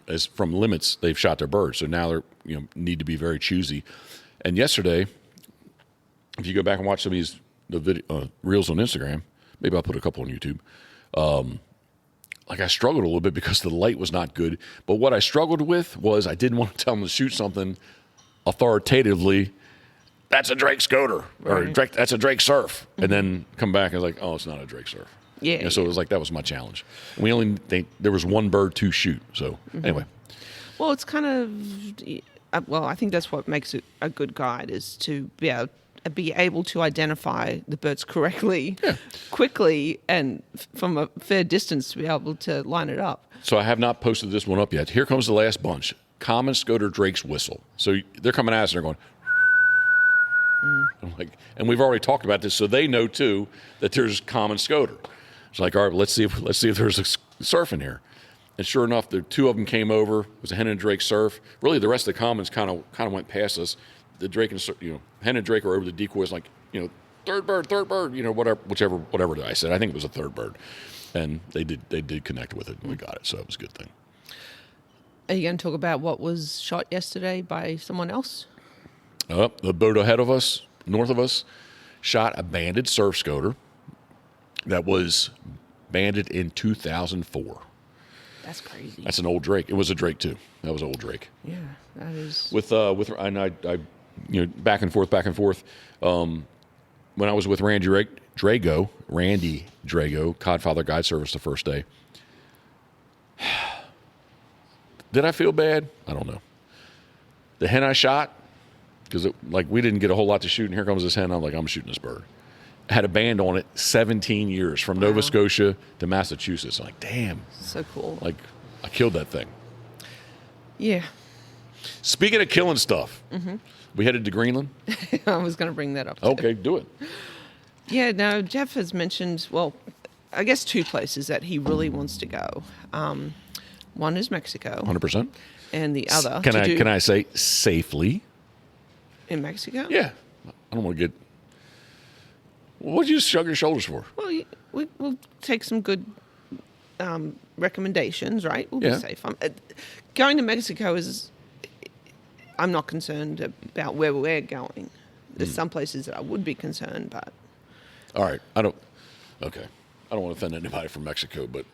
A: as from limits, they've shot their birds. So now they're, need to be very choosy. And yesterday, if you go back and watch some of the video, reels on Instagram, maybe I'll put a couple on YouTube. I struggled a little bit because the light was not good. But what I struggled with was I didn't want to tell them to shoot something authoritatively. That's a Drake Scoter, or
B: Right.
A: that's a Drake surf, and then come back and like, oh, it's not a Drake surf.
B: Yeah.
A: So it was like that was my challenge. There was one bird to shoot. So anyway,
B: Well, it's kind of, I think that's what makes it a good guide, is to be able to identify the birds correctly, quickly, and from a fair distance to be able to line it up.
A: so I have not posted this one up yet. Here comes the last bunch. Common Scoter Drake's whistle. So they're coming at us and they're going. I'm like, and we've already talked about this, so they know too that there's common Scoter. It's like, all right, let's see if there's a surf in here. And sure enough, the two of them came over. It was a Hen and Drake surf. Really, the rest of the commons kind of went past us. The Drake and Hen and Drake are over the decoys, like third bird, whatever I said. I think it was a third bird, and they did connect with it, and we got it. So it was a good thing.
B: Are you going to talk about what was shot yesterday by someone else?
A: The boat ahead of us, north of us, shot a banded surf Scoter that was banded in 2004.
B: That's crazy.
A: That's an old Drake. It was a Drake too. That was old Drake.
B: Yeah, that is.
A: And I back and forth. When I was with Randy Drago, Codfather Guide Service, the first day. Did I feel bad? I don't know. The hen I shot, because we didn't get a whole lot to shoot, and here comes this hen. I'm like, I'm shooting this bird. I had a band on it 17 years from Nova Scotia to Massachusetts. I'm like, damn.
B: So cool.
A: Like, I killed that thing.
B: Yeah.
A: Speaking of killing stuff, we headed to Greenland.
B: I was going to bring that up too.
A: Okay, do it.
B: Yeah, no, Jeff has mentioned, well, I guess two places that he really wants to go. One is Mexico.
A: 100%.
B: And the other
A: Can I say safely?
B: in Mexico?
A: Yeah. I don't want to get. What did you shrug your shoulders for?
B: Well, we'll take some good recommendations, right? We'll
A: Yeah.
B: be safe. Going to Mexico I'm not concerned about where we're going. There's some places that I would be concerned, but.
A: All right. I don't want to offend anybody from Mexico, but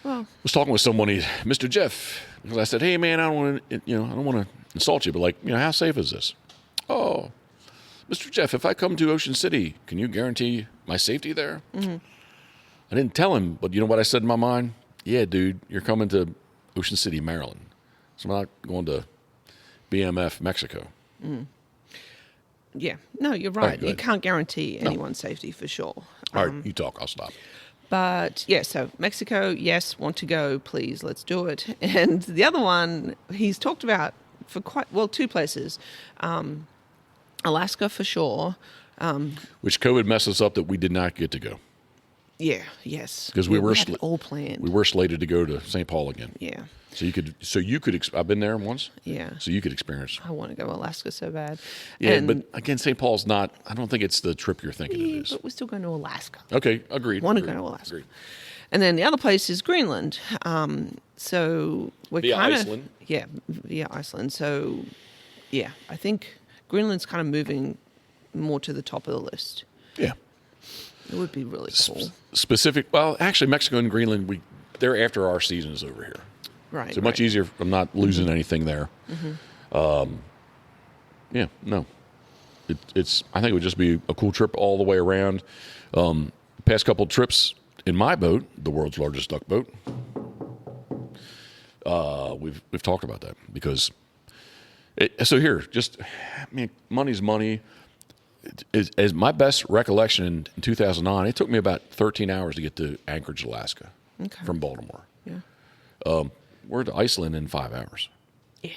B: Well,
A: I was talking with someone, Mr. Jeff, because I said, hey, man, I don't want to insult you, but how safe is this? Oh, Mr. Jeff, if I come to Ocean City, can you guarantee my safety there? Mm-hmm. I didn't tell him, but you know what I said in my mind? Yeah, dude, you're coming to Ocean City, Maryland. So I'm not going to BMF, Mexico.
B: Mm. Yeah. No, you're
A: All right,
B: right.
A: go
B: You
A: ahead.
B: can't guarantee anyone's safety for sure.
A: All right, you talk. I'll stop.
B: But yeah, so Mexico, yes, want to go, please, let's do it. And the other one he's talked about for two places. Alaska for sure.
A: Which COVID messed us up that we did not get to go.
B: Yeah, yes.
A: Because we
B: had it all planned.
A: We were slated to go to St. Paul again.
B: Yeah.
A: So you could. I've been there once.
B: Yeah.
A: So you could experience.
B: I want to go to Alaska so bad.
A: Yeah,
B: And,
A: but again, St. Paul's not. I don't think it's the trip you're thinking it is.
B: But we're still going to Alaska.
A: Okay, agreed.
B: Want to go to Alaska.
A: Agreed.
B: And then the other place is Greenland. So we're
A: Via
B: kind of
A: Iceland.
B: Yeah, via Iceland. So yeah, I think Greenland's kind of moving more to the top of the list.
A: Yeah.
B: It would be really cool.
A: Well, actually, Mexico and Greenland, they're after our season is over here.
B: Right.
A: So much easier. I'm not losing anything there. Yeah, no. It's. I think it would just be a cool trip all the way around. Past couple trips in my boat, the world's largest duck boat. We've talked about that because. Money's money. As my best recollection in 2009, it took me about 13 hours to get to Anchorage, Alaska, from Baltimore.
B: Yeah.
A: We're to Iceland in 5 hours.
B: Yeah.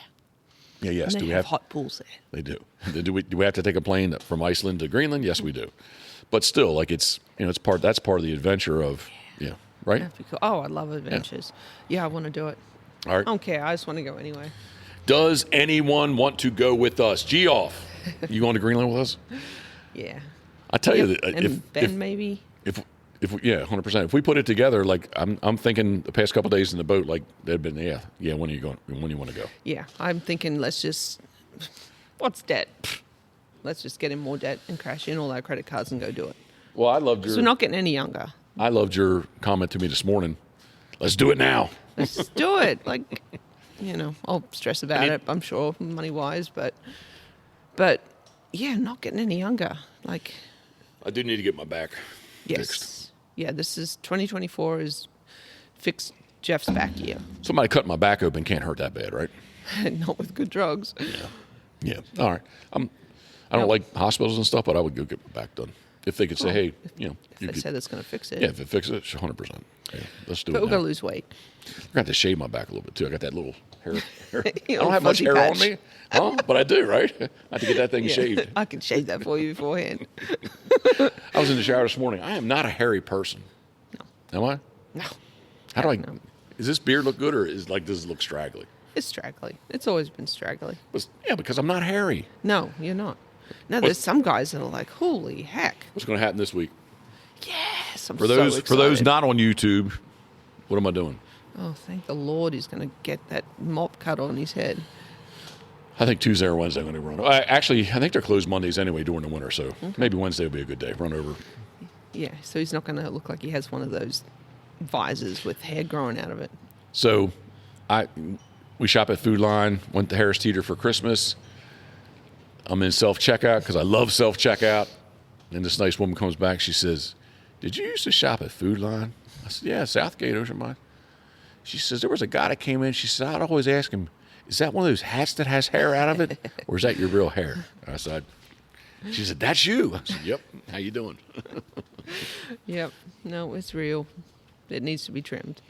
A: Yeah. Yes.
B: And
A: Do
B: they
A: we
B: have
A: have
B: hot pools there?
A: They do. Do we have to take a plane from Iceland to Greenland? Yes, we do. But still, like it's part. That's part of the adventure of right.
B: That'd be cool. Oh, I love adventures. Yeah, I want to do it.
A: All right.
B: I don't care. I just want to go anyway.
A: Does anyone want to go with us? Geoff, you going to Greenland with us?
B: Yeah.
A: I tell you
B: Yep.
A: that
B: And Ben maybe.
A: If 100%. If we put it together, like I'm thinking the past couple of days in the boat, like they've been yeah. When are you going? When you want to go?
B: Yeah, I'm thinking what's debt? Let's just get in more debt and crash in all our credit cards and go do it.
A: Well, I loved
B: So we're not getting any younger.
A: I loved your comment to me this morning. Let's do it now.
B: Let's do it. Like, I'll stress about it, I'm sure, money-wise, but yeah, not getting any younger. Like,
A: I do need to get my back
B: yes.
A: fixed.
B: Yeah, this is 2024 is fix Jeff's back year.
A: Somebody cut my back open can't hurt that bad, right?
B: Not with good drugs.
A: Yeah. All right. I don't like hospitals and stuff, but I would go get my back done if they could say, hey,
B: If they say that's going to fix it.
A: Yeah, if it fixes it, 100%. Yeah, let's do
B: But
A: it.
B: we're going to lose weight.
A: I got to shave my back a little bit too. I got that little hair. I
B: Your
A: don't have much
B: fuzzy
A: hair
B: patch.
A: on me, but I do, right? I have to get that thing shaved.
B: I can shave that for you beforehand.
A: I was in the shower this morning. I am not a hairy person.
B: No.
A: Am I?
B: No.
A: How do I?
B: No.
A: Does this beard look good or does it look straggly?
B: It's straggly. It's always been straggly.
A: Yeah, because I'm not hairy.
B: No, you're not. No, there's some guys that are like, holy heck.
A: What's going to happen this week?
B: Yes, I'm
A: For
B: so
A: those
B: excited.
A: not on YouTube, what am I doing?
B: Oh, thank the Lord he's going to get that mop cut on his head.
A: I think Tuesday or Wednesday I'm going to run. Actually, I think they're closed Mondays anyway during the winter, so maybe Wednesday will be a good day. Run over.
B: Yeah, so he's not going to look like he has one of those visors with hair growing out of it.
A: So, we shop at Food Line. Went to Harris Teeter for Christmas. I'm in self-checkout because I love self-checkout. And this nice woman comes back. She says, "Did you used to shop at Food Line?" I said, "Yeah, Southgate, Ocean Mine." She says, "There was a guy that came in." She said, "I'd always ask him, is that one of those hats that has hair out of it? Or is that your real hair?" I said, she said, "That's you." I said, "Yep. How you doing?"
B: Yep. No, it's real. It needs to be trimmed.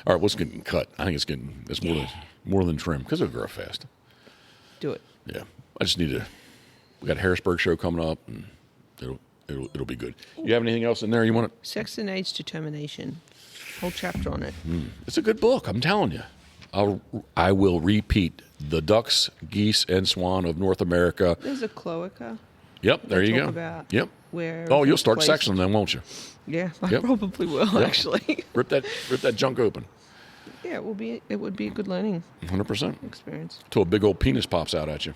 A: All right, what's getting cut? I think it's more than trim because it'll grow fast.
B: Do it.
A: Yeah. I just need to. We got a Harrisburg show coming up, and it'll be good. You have anything else in there you want to?
B: Sex and Age Determination. Whole chapter on it.
A: It's a good book. I'm telling you. I will repeat the ducks, geese, and swan of North America.
B: There's a cloaca.
A: Yep, there you go.
B: About
A: yep.
B: Where
A: Oh, you'll start
B: placed.
A: sectioning them, won't you?
B: Yeah, I
A: Yep.
B: probably will actually.
A: Rip that junk open.
B: Yeah, it would be a good learning
A: 100%.
B: experience.
A: Till a big old penis pops out at you.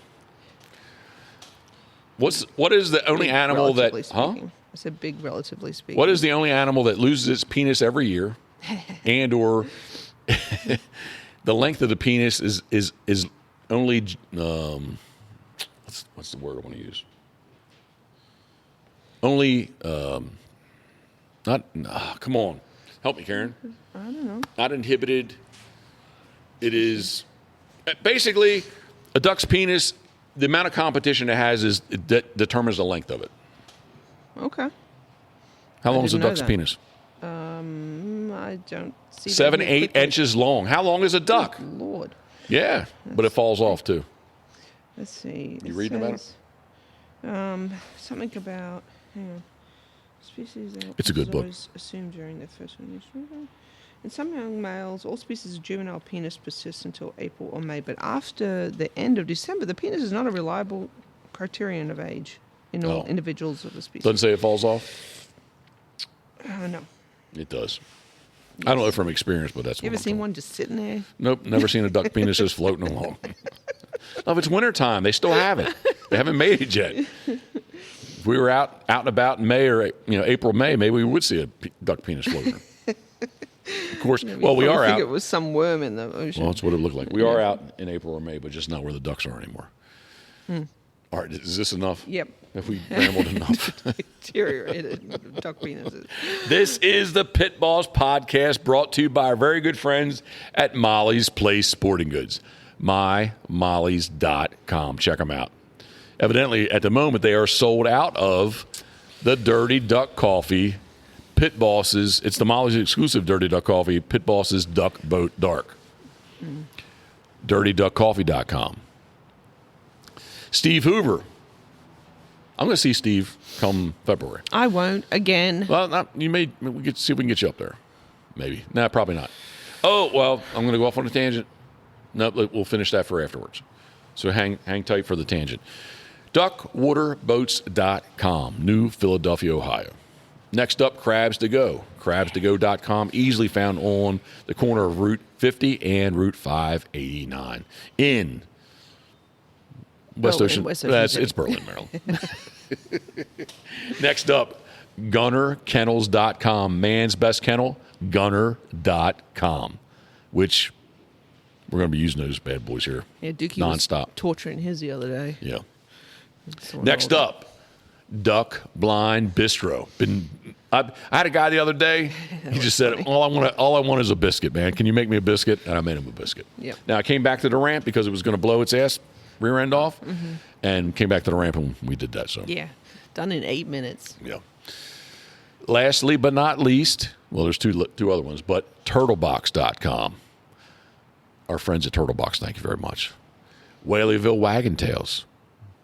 A: What is the only
B: Big,
A: animal that?
B: relatively
A: Huh?
B: speaking. I said big, relatively speaking.
A: What is the only animal that loses its penis every year, and or the length of the penis is only what's the word I want to use? Only come on, help me, Karen.
B: I don't know.
A: Not inhibited. It is basically a duck's penis. The amount of competition it has determines the length of it.
B: Okay.
A: How long is a
B: didn't know
A: duck's
B: that.
A: penis?
B: I don't see.
A: 7,
B: that here
A: 8
B: quickly.
A: inches long. How long is a duck?
B: Lord.
A: Yeah, but it falls off too.
B: Let's see.
A: You reading about it?
B: Something about, hang on. Species that
A: It's a good book.
B: assumed during their first one. In some young males, all species of juvenile penis persists until April or May, but after the end of December, the penis is not a reliable criterion of age in all individuals of the species.
A: Doesn't say it falls off?
B: No.
A: It does. I don't know from experience, but that's what
B: You ever
A: I'm
B: seen
A: told.
B: one just sitting there?
A: Nope, never seen a duck penis just floating along. No, if it's wintertime, they still have it. They haven't made it yet. If we were out and about in May or April, May, maybe we would see a duck penis floating. Of course, well, we are
B: I think
A: out.
B: it was some worm in the ocean.
A: Well, that's what it looked like. We are out in April or May, but just not where the ducks are anymore. All right, is this enough?
B: Yep.
A: Have we rambled enough?
B: Deteriorated duck penises.
A: This is the Pit Boss Podcast, brought to you by our very good friends at Molly's Place Sporting Goods. MyMolly's.com. Check them out. Evidently, at the moment, they are sold out of the Dirty Duck Coffee, Pit Boss's. It's the Molly's exclusive Dirty Duck Coffee, Pit Boss's Duck Boat Dark. DirtyDuckCoffee.com. Steve Hoover. I'm going to see Steve come February.
B: I won't again.
A: Well, we could see if we can get you up there. Maybe. Nah, probably not. Oh, well, I'm going to go off on a tangent. Nope, we'll finish that for afterwards. So hang tight for the tangent. DuckWaterBoats.com, New Philadelphia, Ohio. Next up, Crabs to Go. CrabsToGo.com, easily found on the corner of Route 50 and Route 589 in West Ocean. It's Berlin, Maryland. Next up, GunnerKennels.com, man's best kennel, Gunner.com, which we're going to be using those bad boys here.
B: Yeah, Dookie
A: nonstop.
B: was torturing his the other day.
A: Yeah. Next up, Duck Blind Bistro. I had a guy the other day. He just said, "All I want is a biscuit, man. Can you make me a biscuit?" And I made him a biscuit.
B: Yep.
A: Now I came back to the ramp because it was going to blow its ass rear end off, and came back to the ramp and we did that. So
B: Yeah, done in 8 minutes.
A: yeah. Lastly, but not least, well, there's two other ones, but turtlebox.com. Our friends at Turtlebox, thank you very much. Whaleyville Wagon Tails.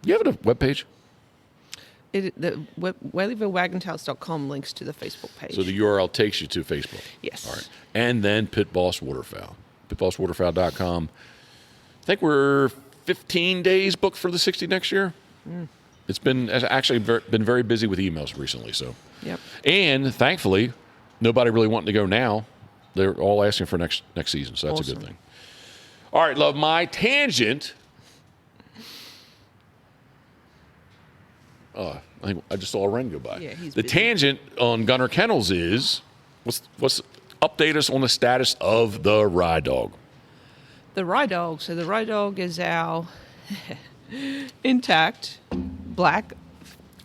A: You have a webpage?
B: WhaleyvilleWagonTales.com links to the Facebook page.
A: So the URL takes you to Facebook.
B: Yes.
A: All right. And then Pitboss Waterfowl. Pitbosswaterfowl.com. I think we're 15 days booked for the 60 next year. It's been actually been very busy with emails recently. So.
B: Yep.
A: And thankfully, nobody really wanting to go now. They're all asking for next season, so that's a good thing. All right, love, my tangent. I think I just saw a wren go by.
B: Yeah, he's
A: the
B: busy.
A: tangent on Gunner Kennels is what's update us on the status of the Rye Dog.
B: The Rye Dog. So the Rye Dog is our intact black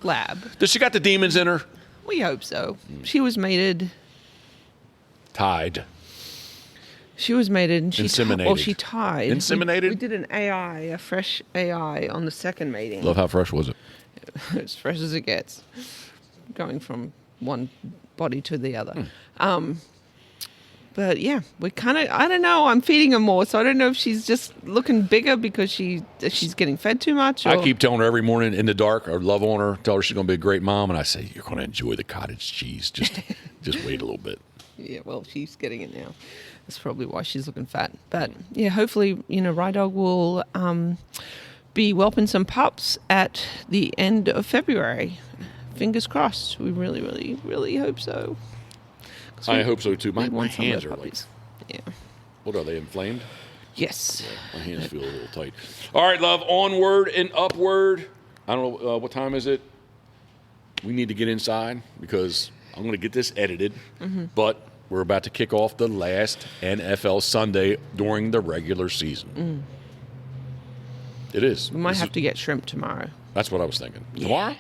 B: lab.
A: Does she got the demons in her?
B: We hope so. She was mated.
A: Tied.
B: She was mated. And
A: Inseminated.
B: she tied.
A: Inseminated?
B: We did an AI, a fresh AI on the second mating.
A: Love how fresh was it?
B: As fresh as it gets, going from one body to the other. But yeah, we kind of, I don't know, I'm feeding her more, so I don't know if she's just looking bigger because she's getting fed too much. Or...
A: I keep telling her every morning in the dark, I love on her, tell her she's going to be a great mom, and I say, you're going to enjoy the cottage cheese. Just wait a little bit.
B: Yeah, well, she's getting it now. That's probably why she's looking fat. But yeah, hopefully, Rye Dog will be whelping some pups at the end of February. Fingers crossed. We really, really, really hope so.
A: I hope so too. My
B: want some of
A: hands
B: the
A: are like,
B: puppies. Yeah.
A: what are they, inflamed?
B: Yes.
A: My hands feel a little tight. All right, love, onward and upward. I don't know, what time is it? We need to get inside because I'm going to get this edited. But we're about to kick off the last NFL Sunday during the regular season. It is.
B: We might have to get shrimp tomorrow.
A: That's what I was thinking.
B: Yeah.
A: Tomorrow?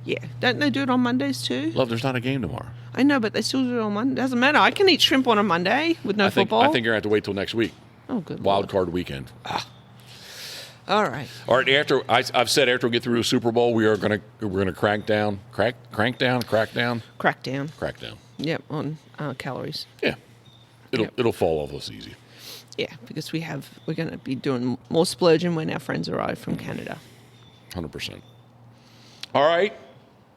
B: Yeah. Don't they do it on Mondays too?
A: Love, there's not a game tomorrow.
B: I know, but they still do it on Monday. Doesn't matter. I can eat shrimp on a Monday with no football.
A: I think you're going to have to wait till next week.
B: Oh, good.
A: Wild
B: Lord.
A: card weekend.
B: All right.
A: All right. I've said after we get through the Super Bowl, we're gonna crack down.
B: Yep, on calories.
A: Yeah, it'll fall off us easy.
B: Yeah, because we're going to be doing more splurging when our friends arrive from Canada.
A: 100%. All right.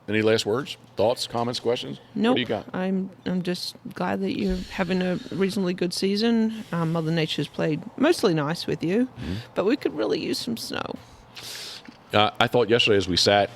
A: Any last words, thoughts, comments, questions?
B: Nope.
A: What do you got?
B: I'm just glad that you're having a reasonably good season. Mother Nature's played mostly nice with you, but we could really use some snow.
A: I thought yesterday as we sat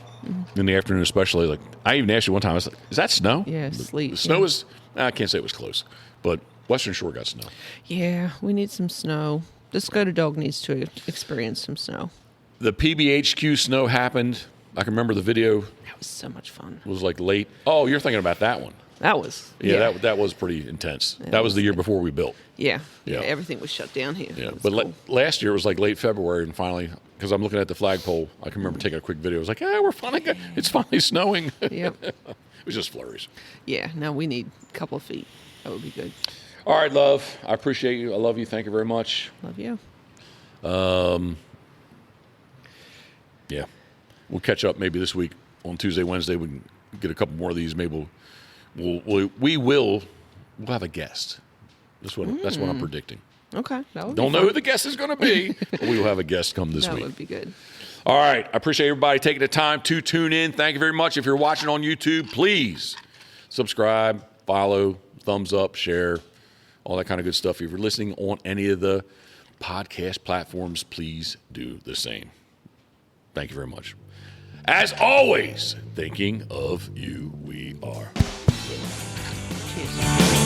A: in the afternoon, especially, like I even asked you one time, I was like, "Is that snow?"
B: Yeah, sleet.
A: The snow
B: yeah.
A: is. I can't say it was close, but Western Shore got snow.
B: Yeah, we need some snow. The Scoter dog needs to experience some snow.
A: The PBHQ snow happened. I can remember the video
B: That was so much fun.
A: was like late. Oh, you're thinking about that one.
B: That was.
A: Yeah, that was pretty intense. That was the year before we built.
B: Yeah.
A: Yeah.
B: Everything was shut down here.
A: Yeah,
B: It was
A: but
B: cool.
A: last year it was like late February, and finally, because I'm looking at the flagpole, I can remember taking a quick video. I was like, it's finally snowing.
B: Yep.
A: It was just flurries.
B: Yeah. Now we need a couple of feet. That would be good.
A: All right, love. I appreciate you. I love you. Thank you very much.
B: Love you.
A: Yeah, we'll catch up maybe this week on Tuesday, Wednesday. We can get a couple more of these. Maybe we'll have a guest. That's what I'm predicting.
B: Okay. That would
A: Don't
B: be
A: know
B: fun.
A: who the guest is going to be, but we will have a guest come this
B: That
A: week.
B: would be good.
A: All right. I appreciate everybody taking the time to tune in. Thank you very much. If you're watching on YouTube, please subscribe, follow, thumbs up, share, all that kind of good stuff. If you're listening on any of the podcast platforms, please do the same. Thank you very much. As always, thinking of you, we are.
B: Cheers.